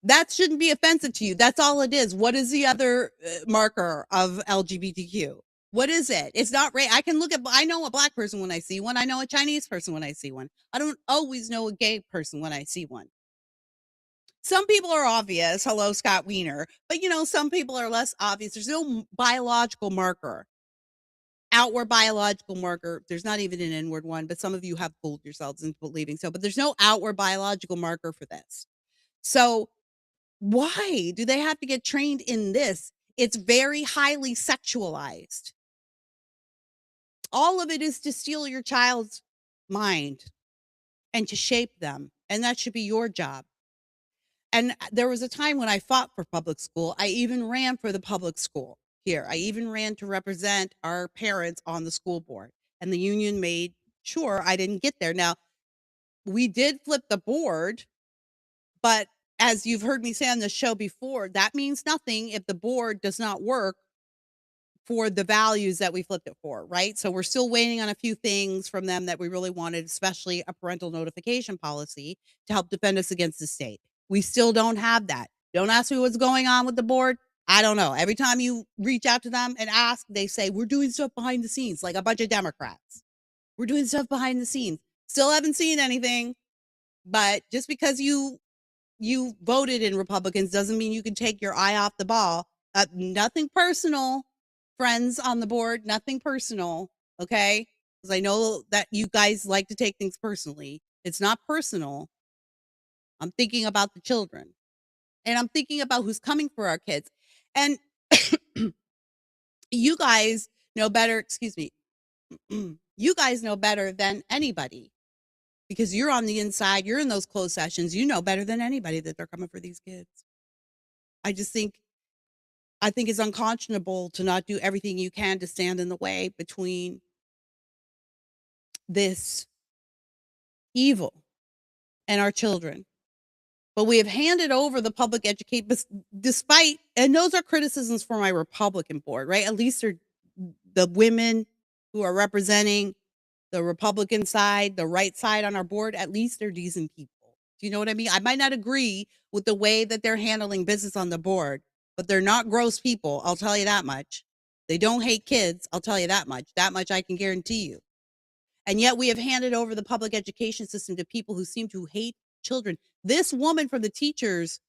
That shouldn't be offensive to you. That's all it is. What is the other marker of LGBTQ? What is it? It's not right. I know a Black person when I see one. I know a Chinese person when I see one. I don't always know a gay person when I see one. Some people are obvious. Hello, Scott Wiener. But, some people are less obvious. There's no biological marker. Outward biological marker. There's not even an inward one, but some of you have fooled yourselves into believing so. But there's no outward biological marker for this. So why do they have to get trained in this? It's very highly sexualized. All of it is to steal your child's mind and to shape them. And that should be your job. And there was a time when I fought for public school. I even ran for the public school here. I even ran to represent our parents on the school board. And the union made sure I didn't get there. Now, we did flip the board, but as you've heard me say on the show before, that means nothing if the board does not work for the values that we flipped it for, right? So we're still waiting on a few things from them that we really wanted, especially a parental notification policy to help defend us against the state. We still don't have that. Don't ask me what's going on with the board. I don't know. Every time you reach out to them and ask, they say, we're doing stuff behind the scenes, like a bunch of Democrats. We're doing stuff behind the scenes. Still haven't seen anything, but just because you voted in Republicans doesn't mean you can take your eye off the ball. Nothing personal, friends on the board, nothing personal, okay? Because I know that you guys like to take things personally. It's not personal. I'm thinking about the children, and I'm thinking about who's coming for our kids. And you guys know better, excuse me, you guys know better than anybody. Because you're on the inside, you're in those closed sessions, you know better than anybody that they're coming for these kids. I think it's unconscionable to not do everything you can to stand in the way between this evil and our children. But we have handed over the public education, despite, and those are criticisms for my Republican board, right? At least they're the women who are representing the Republican side, the right side on our board, at least they're decent people. Do you know what I mean? I might not agree with the way that they're handling business on the board, but they're not gross people. I'll tell you that much. They don't hate kids. I'll tell you that much. That much I can guarantee you. And yet we have handed over the public education system to people who seem to hate children. This woman from the Teachers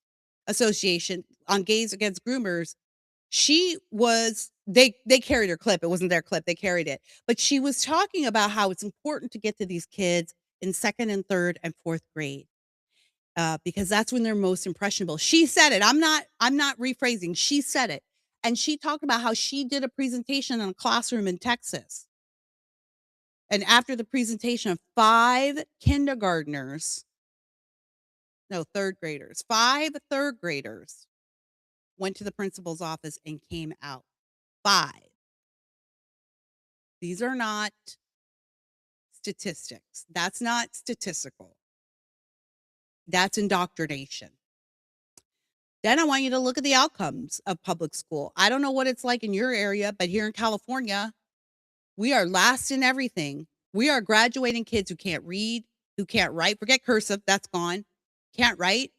Association on Gays Against Groomers, they carried her clip. It wasn't their clip. They carried it. But she was talking about how it's important to get to these kids in second and third and fourth grade. Because that's when they're most impressionable. She said it. I'm not rephrasing. She said it. And she talked about how she did a presentation in a classroom in Texas. And after the presentation, 5 third graders went to the principal's office and came out. 5. These are not statistics. That's not statistical. That's indoctrination. Then I want you to look at the outcomes of public school. I don't know what it's like in your area, but here in California, we are last in everything. We are graduating kids who can't read, who can't write, forget cursive, that's gone, can't write,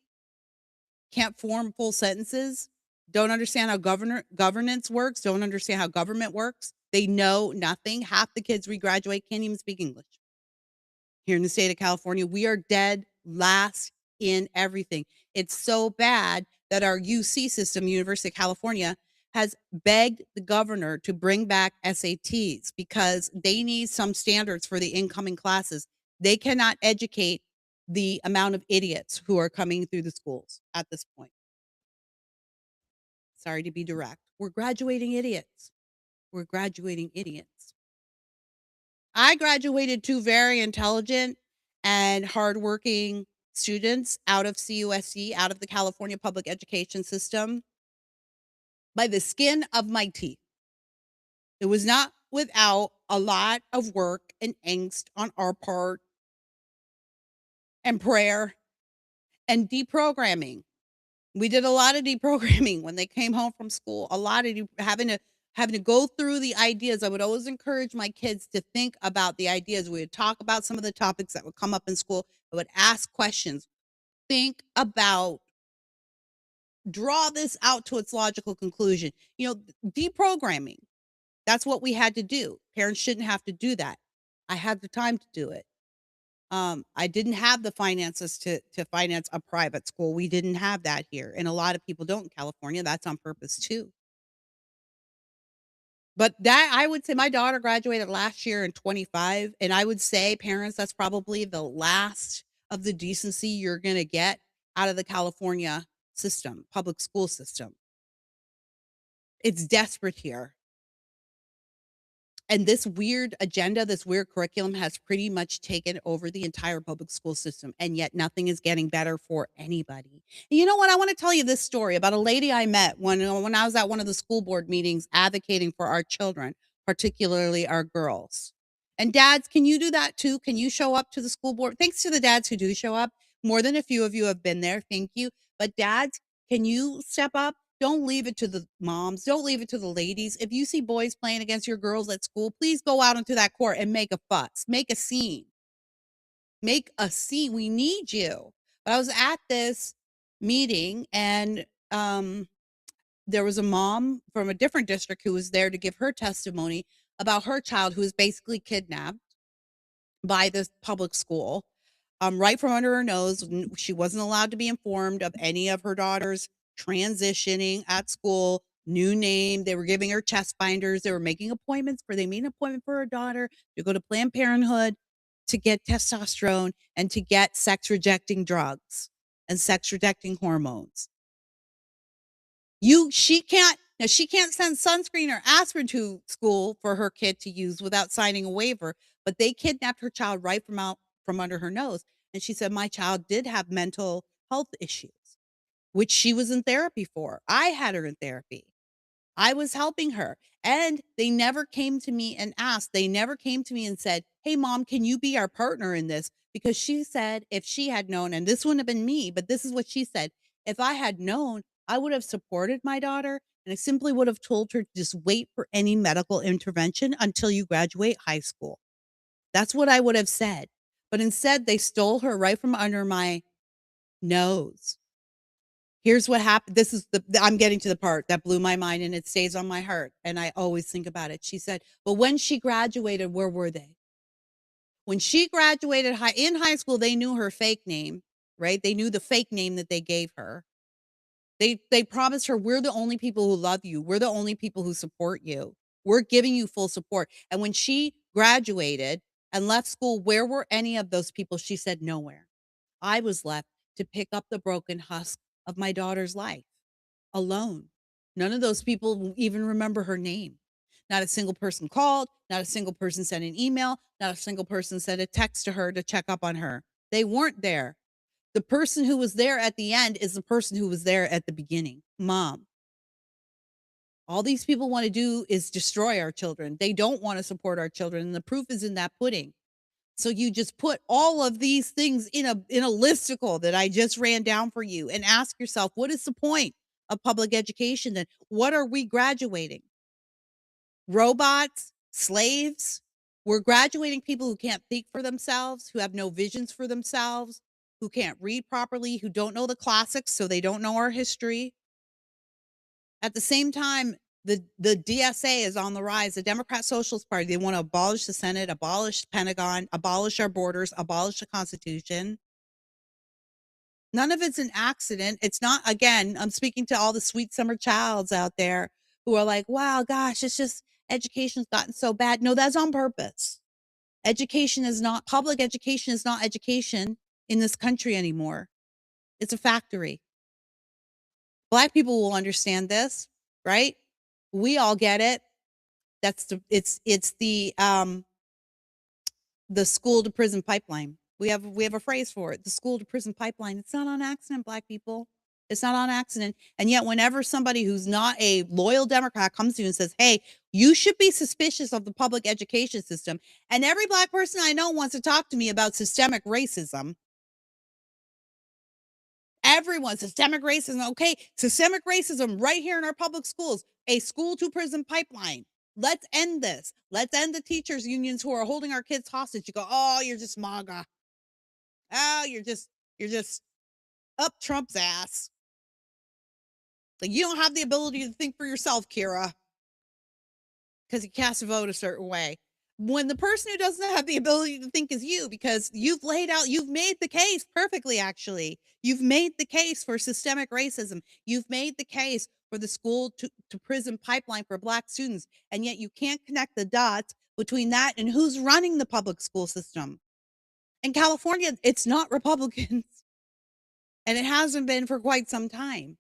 can't form full sentences, don't understand how governance works, don't understand how government works. They know nothing. Half the kids we graduate can't even speak English. Here in the state of California, we are dead last in everything. It's so bad that our UC system, University of California, has begged the governor to bring back SATs because they need some standards for the incoming classes. They cannot educate the amount of idiots who are coming through the schools at this point. Sorry to be direct. We're graduating idiots. We're graduating idiots. I graduated two very intelligent and hardworking students out of CUSC, out of the California public education system, by the skin of my teeth. It was not without a lot of work and angst on our part and prayer and deprogramming. We did a lot of deprogramming when they came home from school, a lot of having to go through the ideas. I would always encourage my kids to think about the ideas. We would talk about some of the topics that would come up in school. I would ask questions. Think about, draw this out to its logical conclusion. Deprogramming. That's what we had to do. Parents shouldn't have to do that. I had the time to do it. I didn't have the finances to finance a private school. We didn't have that here, and a lot of people don't in California. That's on purpose too. But that, I would say, my daughter graduated last year in 25, and I would say, parents, that's probably the last of the decency you're going to get out of the California system, public school system. It's desperate here. And this weird agenda, this weird curriculum has pretty much taken over the entire public school system, and yet nothing is getting better for anybody. And you know what? I want to tell you this story about a lady I met when I was at one of the school board meetings advocating for our children, particularly our girls. And dads, can you do that too? Can you show up to the school board? Thanks to the dads who do show up. More than a few of you have been there. Thank you. But dads, can you step up? Don't leave it to the moms. Don't leave it to the ladies. If you see boys playing against your girls at school, please go out into that court and make a fuss. Make a scene. Make a scene. We need you. But I was at this meeting, and there was a mom from a different district who was there to give her testimony about her child who was basically kidnapped by the public school, right from under her nose. She wasn't allowed to be informed of any of her daughter's transitioning at school, new name. They were giving her chest binders. They were making appointments they made an appointment for her daughter to go to Planned Parenthood to get testosterone and to get sex rejecting drugs and sex rejecting hormones. She can't send sunscreen or aspirin to school for her kid to use without signing a waiver, but they kidnapped her child right from under her nose. And she said, my child did have mental health issues, which she was in therapy for. I had her in therapy. I was helping her. And they never came to me and asked. They never came to me and said, hey, mom, can you be our partner in this? Because she said if she had known, and this wouldn't have been me, but this is what she said. If I had known, I would have supported my daughter, and I simply would have told her to just wait for any medical intervention until you graduate high school. That's what I would have said. But instead, they stole her right from under my nose. Here's what happened. This is I'm getting to the part that blew my mind, and it stays on my heart, and I always think about it. She said, well, when she graduated, where were they? When she graduated in high school, they knew her fake name, right? They knew the fake name that they gave her. They promised her, we're the only people who love you. We're the only people who support you. We're giving you full support. And when she graduated and left school, where were any of those people? She said, nowhere. I was left to pick up the broken husk of my daughter's life alone. None of those people even remember her name. Not a single person called. Not a single person sent an email. Not a single person sent a text to her to check up on her. They weren't there. The person who was there at the end is the person who was there at the beginning, mom. All these people want to do is destroy our children. They don't want to support our children, and the proof is in that pudding. So you just put all of these things in a listicle that I just ran down for you, and ask yourself, what is the point of public education then? What are we graduating? Robots? Slaves? We're graduating people who can't think for themselves, who have no visions for themselves, who can't read properly, who don't know the classics, so they don't know our history. At the same time, the DSA is on the rise. The Democrat Socialist Party, they want to abolish the Senate, abolish the Pentagon, abolish our borders, abolish the Constitution. None of it's an accident. It's not, again, I'm speaking to all the sweet summer childs out there who are like, wow, gosh, it's just education's gotten so bad. No, that's on purpose. Public education is not education in this country anymore. It's a factory. Black people will understand this, right? We all get it. It's the school to prison pipeline. We have a phrase for it, the school to prison pipeline. It's not on accident, Black people. It's not on accident. And yet whenever somebody who's not a loyal Democrat comes to you and says, hey, you should be suspicious of the public education system. And every Black person I know wants to talk to me about systemic racism. Everyone, systemic racism. Okay, systemic racism right here in our public schools, a school to prison pipeline. Let's end this. Let's end the teachers' unions who are holding our kids hostage. You go, oh, you're just MAGA. Oh, you're just up Trump's ass. Like, you don't have the ability to think for yourself, Kira, because you cast a vote a certain way. When the person who doesn't have the ability to think is you, because you've made the case perfectly, actually. You've made the case for systemic racism. You've made the case for the school to prison pipeline for Black students. And yet you can't connect the dots between that and who's running the public school system. In California, it's not Republicans. And it hasn't been for quite some time.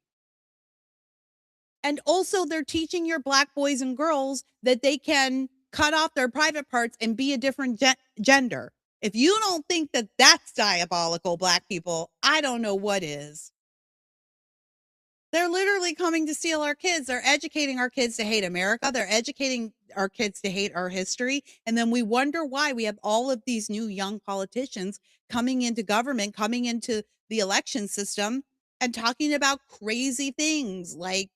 And also, they're teaching your Black boys and girls that they can cut off their private parts and be a different gender. If you don't think that that's diabolical, Black people, I don't know what is. They're literally coming to steal our kids. They're educating our kids to hate America. They're educating our kids to hate our history. And then we wonder why we have all of these new young politicians coming into government, coming into the election system and talking about crazy things like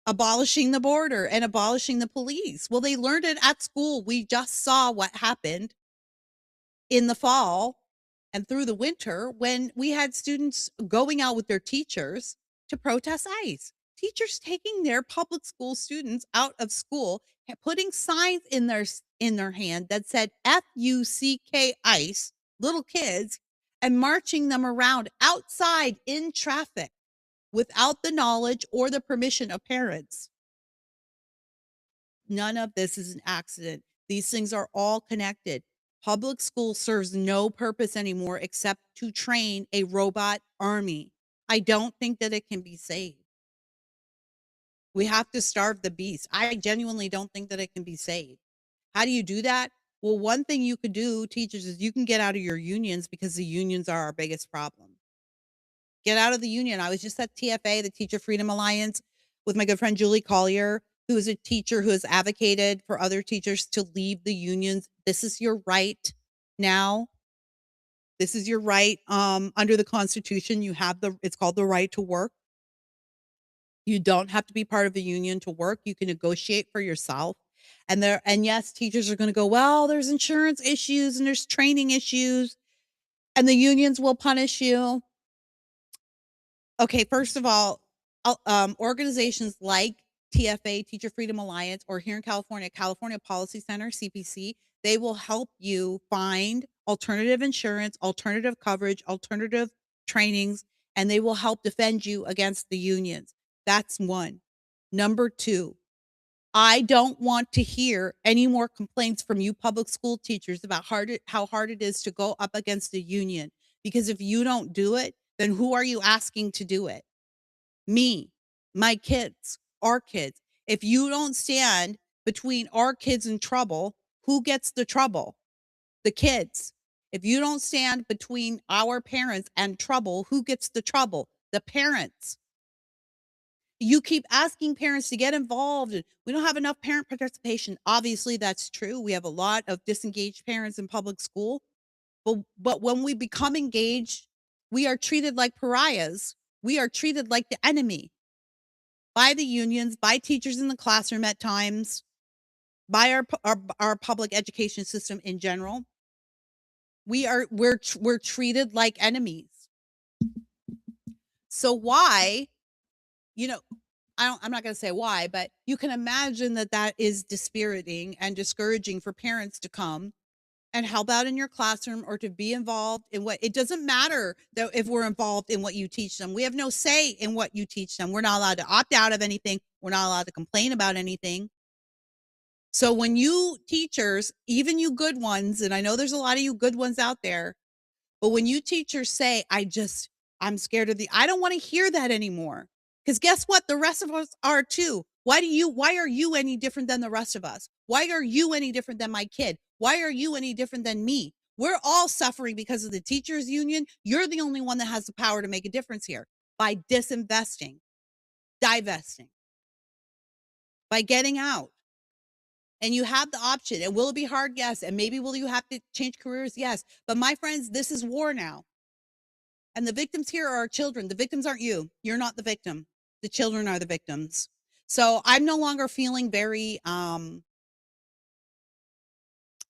abolishing the border and abolishing the police. Well, they learned it at school. We just saw what happened in the fall and through the winter when we had students going out with their teachers to protest ICE. Teachers taking their public school students out of school, putting signs in their hand that said FUCK ICE, little kids, and marching them around outside in traffic without the knowledge or the permission of parents. None of this is an accident. These things are all connected. Public school serves no purpose anymore except to train a robot army. I don't think that it can be saved. We have to starve the beast. I genuinely don't think that it can be saved. How do you do that? Well, one thing you could do, teachers, is you can get out of your unions because the unions are our biggest problem. Get out of the union. I was just at TFA, the Teacher Freedom Alliance, with my good friend Julie Collier, who is a teacher who has advocated for other teachers to leave the unions. This is your right now. This is your right under the Constitution. You have it's called the right to work. You don't have to be part of the union to work. You can negotiate for yourself. And yes, teachers are going to go, well, there's insurance issues and there's training issues and the unions will punish you. Okay, first of all, organizations like TFA, Teacher Freedom Alliance, or here in California, California Policy Center, CPC, they will help you find alternative insurance, alternative coverage, alternative trainings, and they will help defend you against the unions. That's one. Number two, I don't want to hear any more complaints from you public school teachers about how hard it is to go up against the union. Because if you don't do it, then who are you asking to do it? Me, my kids, our kids. If you don't stand between our kids and trouble, who gets the trouble? The kids. If you don't stand between our parents and trouble, who gets the trouble? The parents. You keep asking parents to get involved and we don't have enough parent participation. Obviously, that's true. We have a lot of disengaged parents in public school. But when we become engaged, we are treated like pariahs. We are treated like the enemy by the unions, by teachers in the classroom at times. by our public education system in general, we're treated like enemies. So why, you know, I'm not going to say why, but you can imagine that that is dispiriting and discouraging for parents to come and help out in your classroom or to be involved in what it doesn't matter that if we're involved in what you teach them. We have no say in what you teach them. We're not allowed to opt out of anything. We're not allowed to complain about anything. So when you teachers, even you good ones, and I know there's a lot of you good ones out there, but when you teachers say, I'm scared of I don't want to hear that anymore. Because guess what? The rest of us are too. Why are you any different than the rest of us? Why are you any different than my kid? Why are you any different than me? We're all suffering because of the teachers union. You're the only one that has the power to make a difference here by disinvesting, divesting, by getting out. And you have the option. And will it be hard? Yes. And maybe will you have to change careers? Yes. But my friends, this is war now. And the victims here are our children. The victims aren't you. You're not the victim. The children are the victims. So I'm no longer feeling very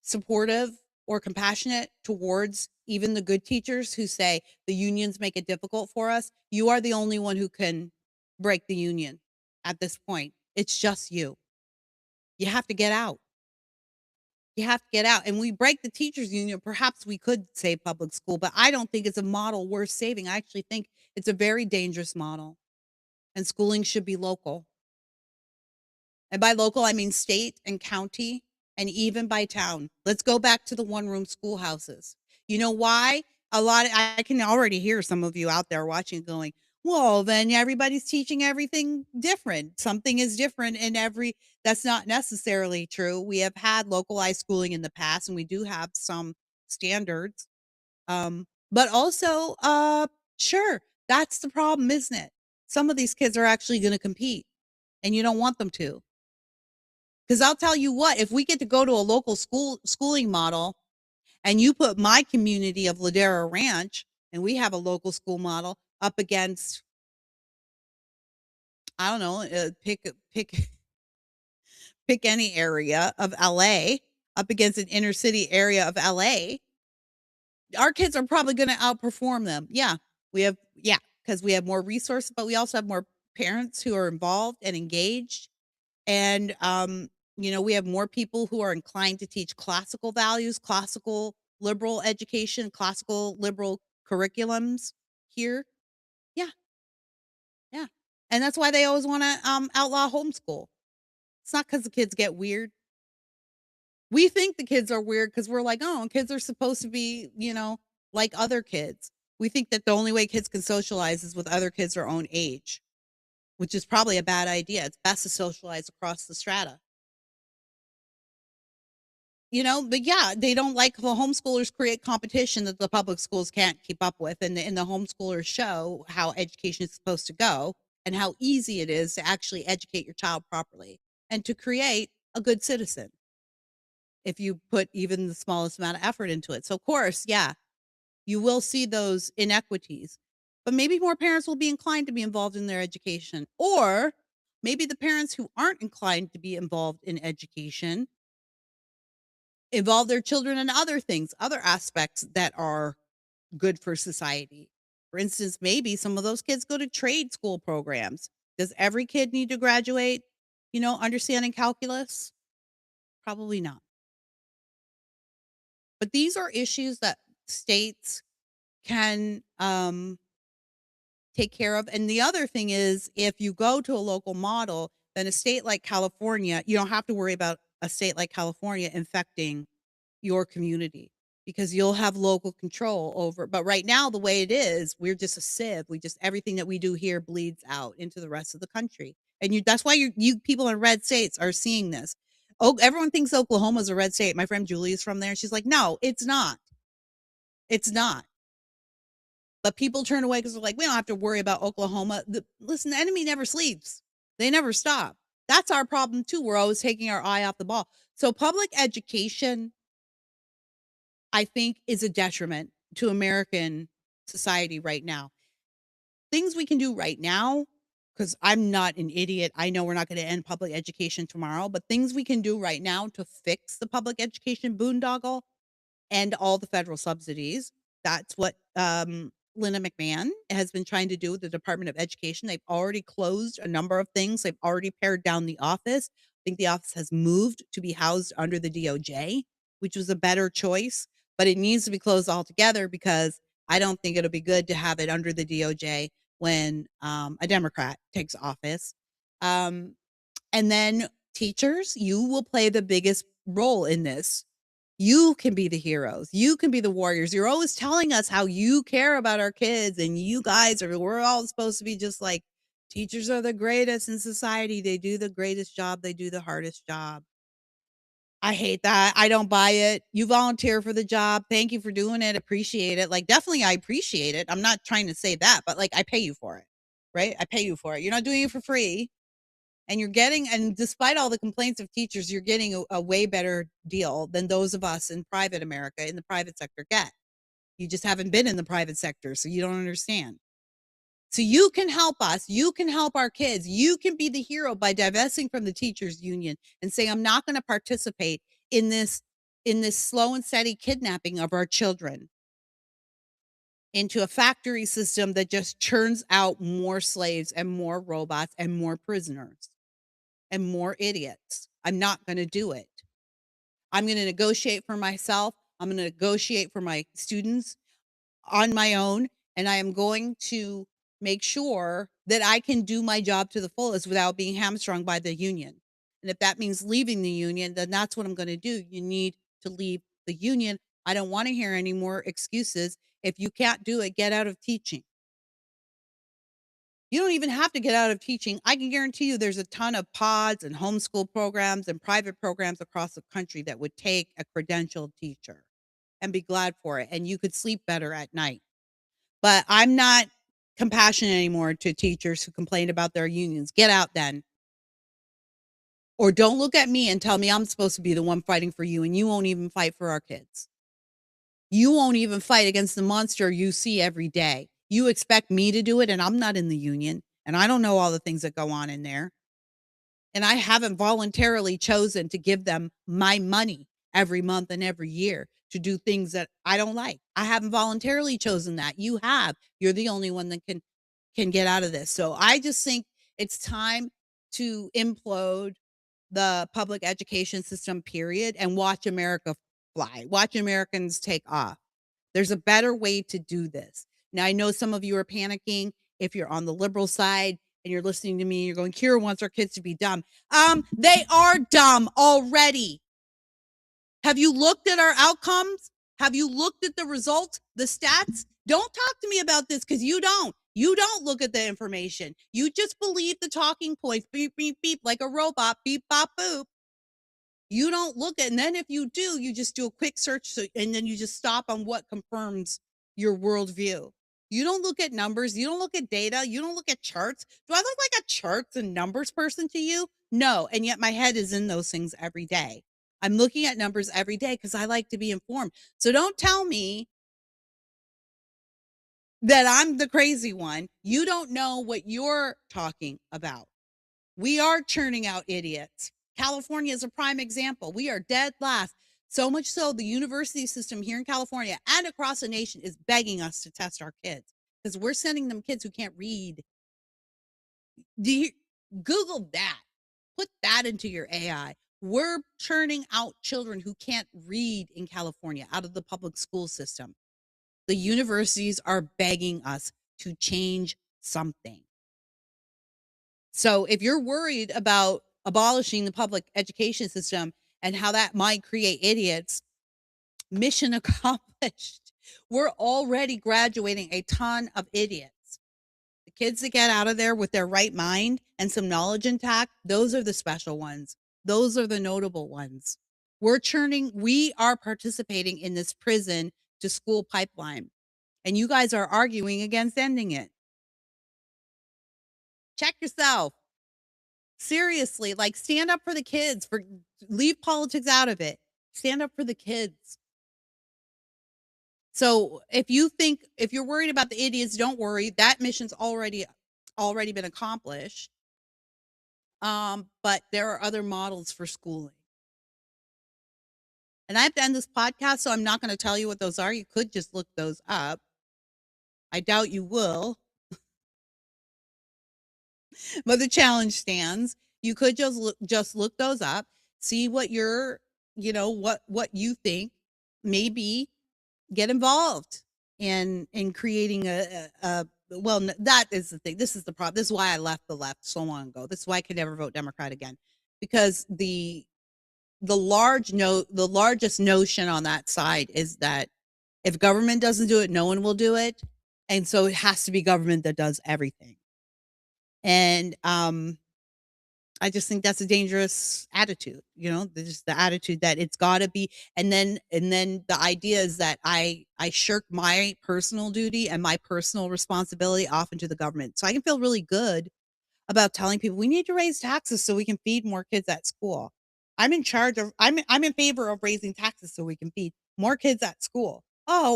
supportive or compassionate towards even the good teachers who say the unions make it difficult for us. You are the only one who can break the union at this point. It's just you. You have to get out. You have to get out. And we break the teachers union, perhaps we could save public school, but I don't think it's a model worth saving. I actually think it's a very dangerous model. And schooling should be local. And by local, I mean state and county and even by town. Let's go back to the one-room schoolhouses. You know why? I can already hear some of you out there watching going, well, then everybody's teaching everything different. Something is different in every, that's not necessarily true. We have had localized schooling in the past and we do have some standards. But also, sure, that's the problem, isn't it? Some of these kids are actually going to compete and you don't want them to. Because I'll tell you what, if we get to go to a local schooling model and you put my community of Ladera Ranch and we have a local school model up against, I don't know, pick any area of LA up against an inner city area of LA, our kids are probably going to outperform them. Yeah, because we have more resources, but we also have more parents who are involved and engaged. And, we have more people who are inclined to teach classical values, classical liberal education, classical liberal curriculums here. Yeah, yeah. And that's why they always want to outlaw homeschool. It's not because the kids get weird. We think the kids are weird because we're like, oh, kids are supposed to be, like other kids. We think that the only way kids can socialize is with other kids their own age, which is probably a bad idea. It's best to socialize across the strata. But yeah, they don't like the homeschoolers create competition that the public schools can't keep up with. And the homeschoolers show how education is supposed to go and how easy it is to actually educate your child properly and to create a good citizen if you put even the smallest amount of effort into it. So, of course, yeah, you will see those inequities, but maybe more parents will be inclined to be involved in their education. Or maybe the parents who aren't inclined to be involved in education involve their children in other things, other aspects that are good for society. For instance, maybe some of those kids go to trade school programs. Does every kid need to graduate, understanding calculus? Probably not. But these are issues that states can take care of. And the other thing is, if you go to a local model, then a state like California, you don't have to worry about a state like California infecting your community because you'll have local control over. But right now, the way it is, we're just a sieve. Everything that we do here bleeds out into the rest of the country. And that's why you people in red states are seeing this. Oh, everyone thinks Oklahoma's a red state. My friend Julie is from there. She's like, no, it's not. It's not. But people turn away because they're like, we don't have to worry about Oklahoma. Listen, the enemy never sleeps. They never stop. That's our problem too. We're always taking our eye off the ball. So public education, I think, is a detriment to American society right now. Things we can do right now because I'm not an idiot. I know we're not going to end public education tomorrow, but things we can do right now to fix the public education boondoggle and all the federal subsidies. That's what Linda McMahon has been trying to do with the Department of Education. They've already closed a number of things. They've already pared down the office. I think the office has moved to be housed under the DOJ, which was a better choice, but it needs to be closed altogether because I don't think it'll be good to have it under the DOJ when a Democrat takes office. And then teachers, you will play the biggest role in this. You can be the heroes. You can be the warriors. You're always telling us how you care about our kids and you guys we're all supposed to be just like teachers are the greatest in society. They do the greatest job. They do the hardest job. I hate that. I don't buy it. You volunteer for the job. Thank you for doing it. Appreciate it. Like, definitely, I appreciate it. I'm not trying to say that, but like, I pay you for it, right? I pay you for it. You're not doing it for free. And despite all the complaints of teachers, you're getting a way better deal than those of us in private America, in the private sector get. You just haven't been in the private sector, so you don't understand. So you can help us. You can help our kids. You can be the hero by divesting from the teachers union and saying, I'm not going to participate in this slow and steady kidnapping of our children into a factory system that just churns out more slaves and more robots and more prisoners and more idiots. I'm not going to do it. I'm going to negotiate for myself. I'm going to negotiate for my students on my own. And I am going to make sure that I can do my job to the fullest without being hamstrung by the union. And if that means leaving the union, then that's what I'm going to do. You need to leave the union. I don't want to hear any more excuses. If you can't do it, get out of teaching. You don't even have to get out of teaching. I can guarantee you there's a ton of pods and homeschool programs and private programs across the country that would take a credentialed teacher and be glad for it. And you could sleep better at night. But I'm not compassionate anymore to teachers who complain about their unions. Get out then. Or don't look at me and tell me I'm supposed to be the one fighting for you and you won't even fight for our kids. You won't even fight against the monster you see every day. You expect me to do it, and I'm not in the union, and I don't know all the things that go on in there. And I haven't voluntarily chosen to give them my money every month and every year to do things that I don't like. I haven't voluntarily chosen that. You have. You're the only one that can get out of this. So I just think it's time to implode the public education system, period, and watch America fly. Watch Americans take off. There's a better way to do this. Now, I know some of you are panicking if you're on the liberal side and you're listening to me, you're going, Kira wants our kids to be dumb. They are dumb already. Have you looked at our outcomes? Have you looked at the results, the stats? Don't talk to me about this because you don't. You don't look at the information. You just believe the talking points, beep, beep, beep, like a robot, beep, bop, boop. You don't look at, and then if you do, you just do a quick search, and then you just stop on what confirms your worldview. You don't look at numbers. You don't look at data. You don't look at charts. Do I look like a charts and numbers person to you? No. And yet my head is in those things every day. I'm looking at numbers every day because I like to be informed. So don't tell me that I'm the crazy one. You don't know what you're talking about. We are churning out idiots. California is a prime example. We are dead last. So much so, the university system here in California and across the nation is begging us to test our kids because we're sending them kids who can't read. Google that. Put that into your AI. We're churning out children who can't read in California out of the public school system. The universities are begging us to change something. So if you're worried about abolishing the public education system and how that might create idiots, mission accomplished. We're already graduating a ton of idiots. The kids that get out of there with their right mind and some knowledge intact, those are the special ones. Those are the notable ones. We are participating in this prison to school pipeline. And you guys are arguing against ending it. Check yourself. Seriously, like stand up for the kids, leave politics out of it. Stand up for the kids. So if you're worried about the idiots, don't worry. That mission's already already been accomplished. But there are other models for schooling. And I have to end this podcast, so I'm not going to tell you what those are. You could just look those up. I doubt you will. But the challenge stands. You could just look those up, see what you're, what you think, maybe get involved in creating well, that is the thing. This is the problem. This is why I left the left so long ago. This is why I could never vote Democrat again, because the largest notion on that side is that if government doesn't do it, no one will do it. And so it has to be government that does everything. And I just think that's a dangerous attitude, just the attitude that it's got to be. And then the idea is that I shirk my personal duty and my personal responsibility off into the government. So I can feel really good about telling people we need to raise taxes so we can feed more kids at school. I'm in favor of raising taxes so we can feed more kids at school. Oh,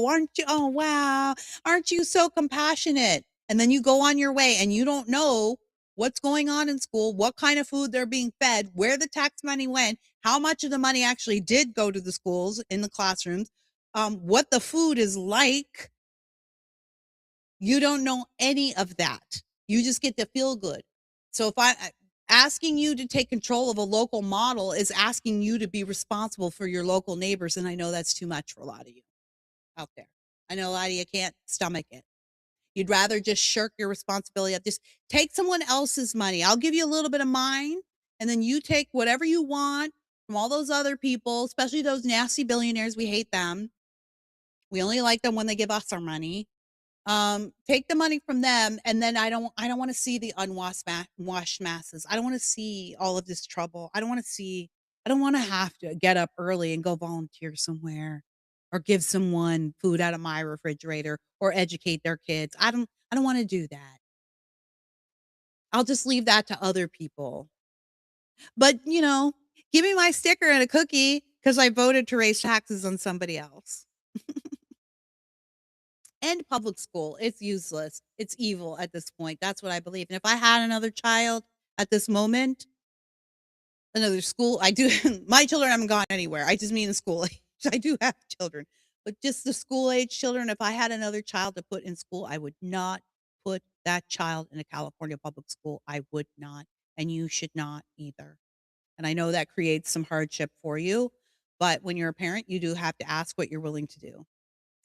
wow. Aren't you so compassionate? And then you go on your way and you don't know what's going on in school, what kind of food they're being fed, where the tax money went, how much of the money actually did go to the schools in the classrooms, what the food is like. You don't know any of that. You just get to feel good. So if asking you to take control of a local model is asking you to be responsible for your local neighbors. And I know that's too much for a lot of you out there. I know a lot of you can't stomach it. You'd rather just shirk your responsibility. Just take someone else's money. I'll give you a little bit of mine, and then you take whatever you want from all those other people, especially those nasty billionaires. We hate them. We only like them when they give us our money. Take the money from them, and then I don't want to see the washed masses. I don't want to see all of this trouble. I don't want to have to get up early and go volunteer somewhere or give someone food out of my refrigerator or educate their kids. I don't want to do that. I'll just leave that to other people. But, give me my sticker and a cookie because I voted to raise taxes on somebody else. And public school, it's useless. It's evil at this point. That's what I believe. And if I had another child at this moment, another school, my children haven't gone anywhere. I just mean in school age. I do have children, but just the school age children, if I had another child to put in school, I would not put that child in a California public school. I would not. And you should not either. And I know that creates some hardship for you, but when you're a parent, you do have to ask what you're willing to do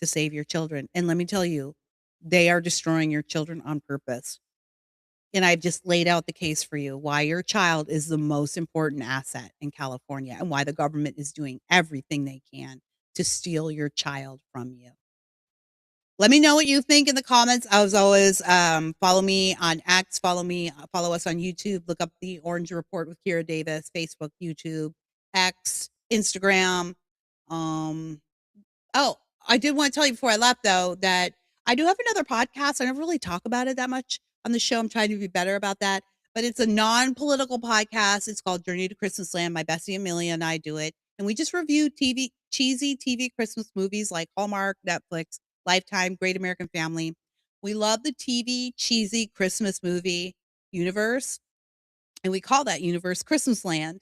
to save your children. And let me tell you, they are destroying your children on purpose. And I've just laid out the case for you why your child is the most important asset in California and why the government is doing everything they can to steal your child from you. Let me know what you think in the comments. As always, follow me on X, follow us on YouTube. Look up the Orange Report with Kira Davis, Facebook, YouTube, X, Instagram. Oh, I did want to tell you before I left, though, that I do have another podcast. I never really talk about it that much on the show. I'm trying to be better about that. But it's a non-political podcast. It's called Journey to Christmas Land. My bestie Amelia and I do it. And we just review cheesy TV Christmas movies like Hallmark, Netflix, Lifetime, Great American Family. We love the TV cheesy Christmas movie universe. And we call that universe Christmas Land.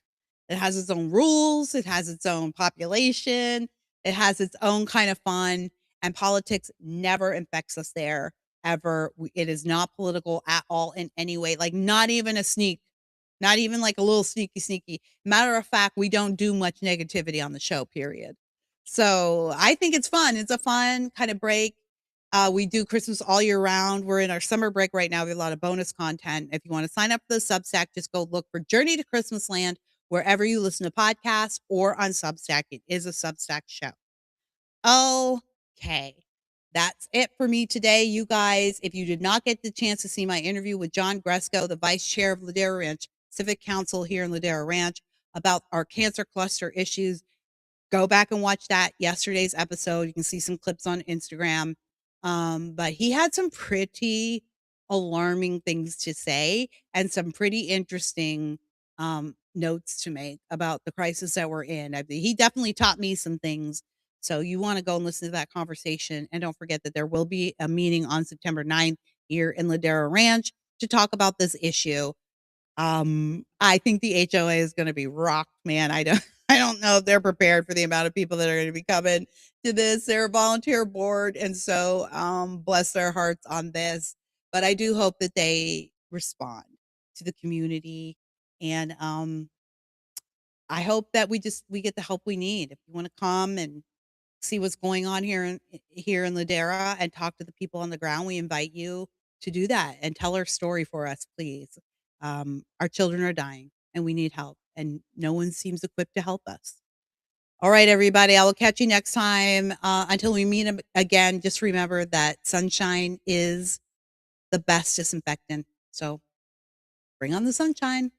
It has its own rules. It has its own population. It has its own kind of fun, and politics never infects us there ever. It is not political at all in any way, like not even a sneak, not even like a little sneaky. Matter of fact, we don't do much negativity on the show, period. So I think it's fun. It's a fun kind of break. We do Christmas all year round. We're in our summer break right now. We have a lot of bonus content. If you want to sign up for the Substack, just go look for Journey to Christmas Land wherever you listen to podcasts or on Substack. It is a Substack show. Okay. That's it for me today, you guys. If you did not get the chance to see my interview with John Gresco, the vice chair of Ladera Ranch Civic Council here in Ladera Ranch, about our cancer cluster issues, go back and watch that yesterday's episode. You can see some clips on Instagram. But he had some pretty alarming things to say and some pretty interesting notes to make about the crisis that we're in. He definitely taught me some things. So you want to go and listen to that conversation. And don't forget that there will be a meeting on September 9th here in Ladera Ranch. to talk about this issue. I think the HOA is going to be rocked, man. I don't know if they're prepared for the amount of people that are going to be coming to this. They're a volunteer board, and so bless their hearts on this. But I do hope that they respond to the community, and I hope that we get the help we need. If you want to come and see what's going on here in Ladera and talk to the people on the ground, we invite you to do that and tell our story for us, please. Our children are dying and we need help, and no one seems equipped to help us. All right, everybody, I will catch you next time. Until we meet again, just remember that sunshine is the best disinfectant. So bring on the sunshine.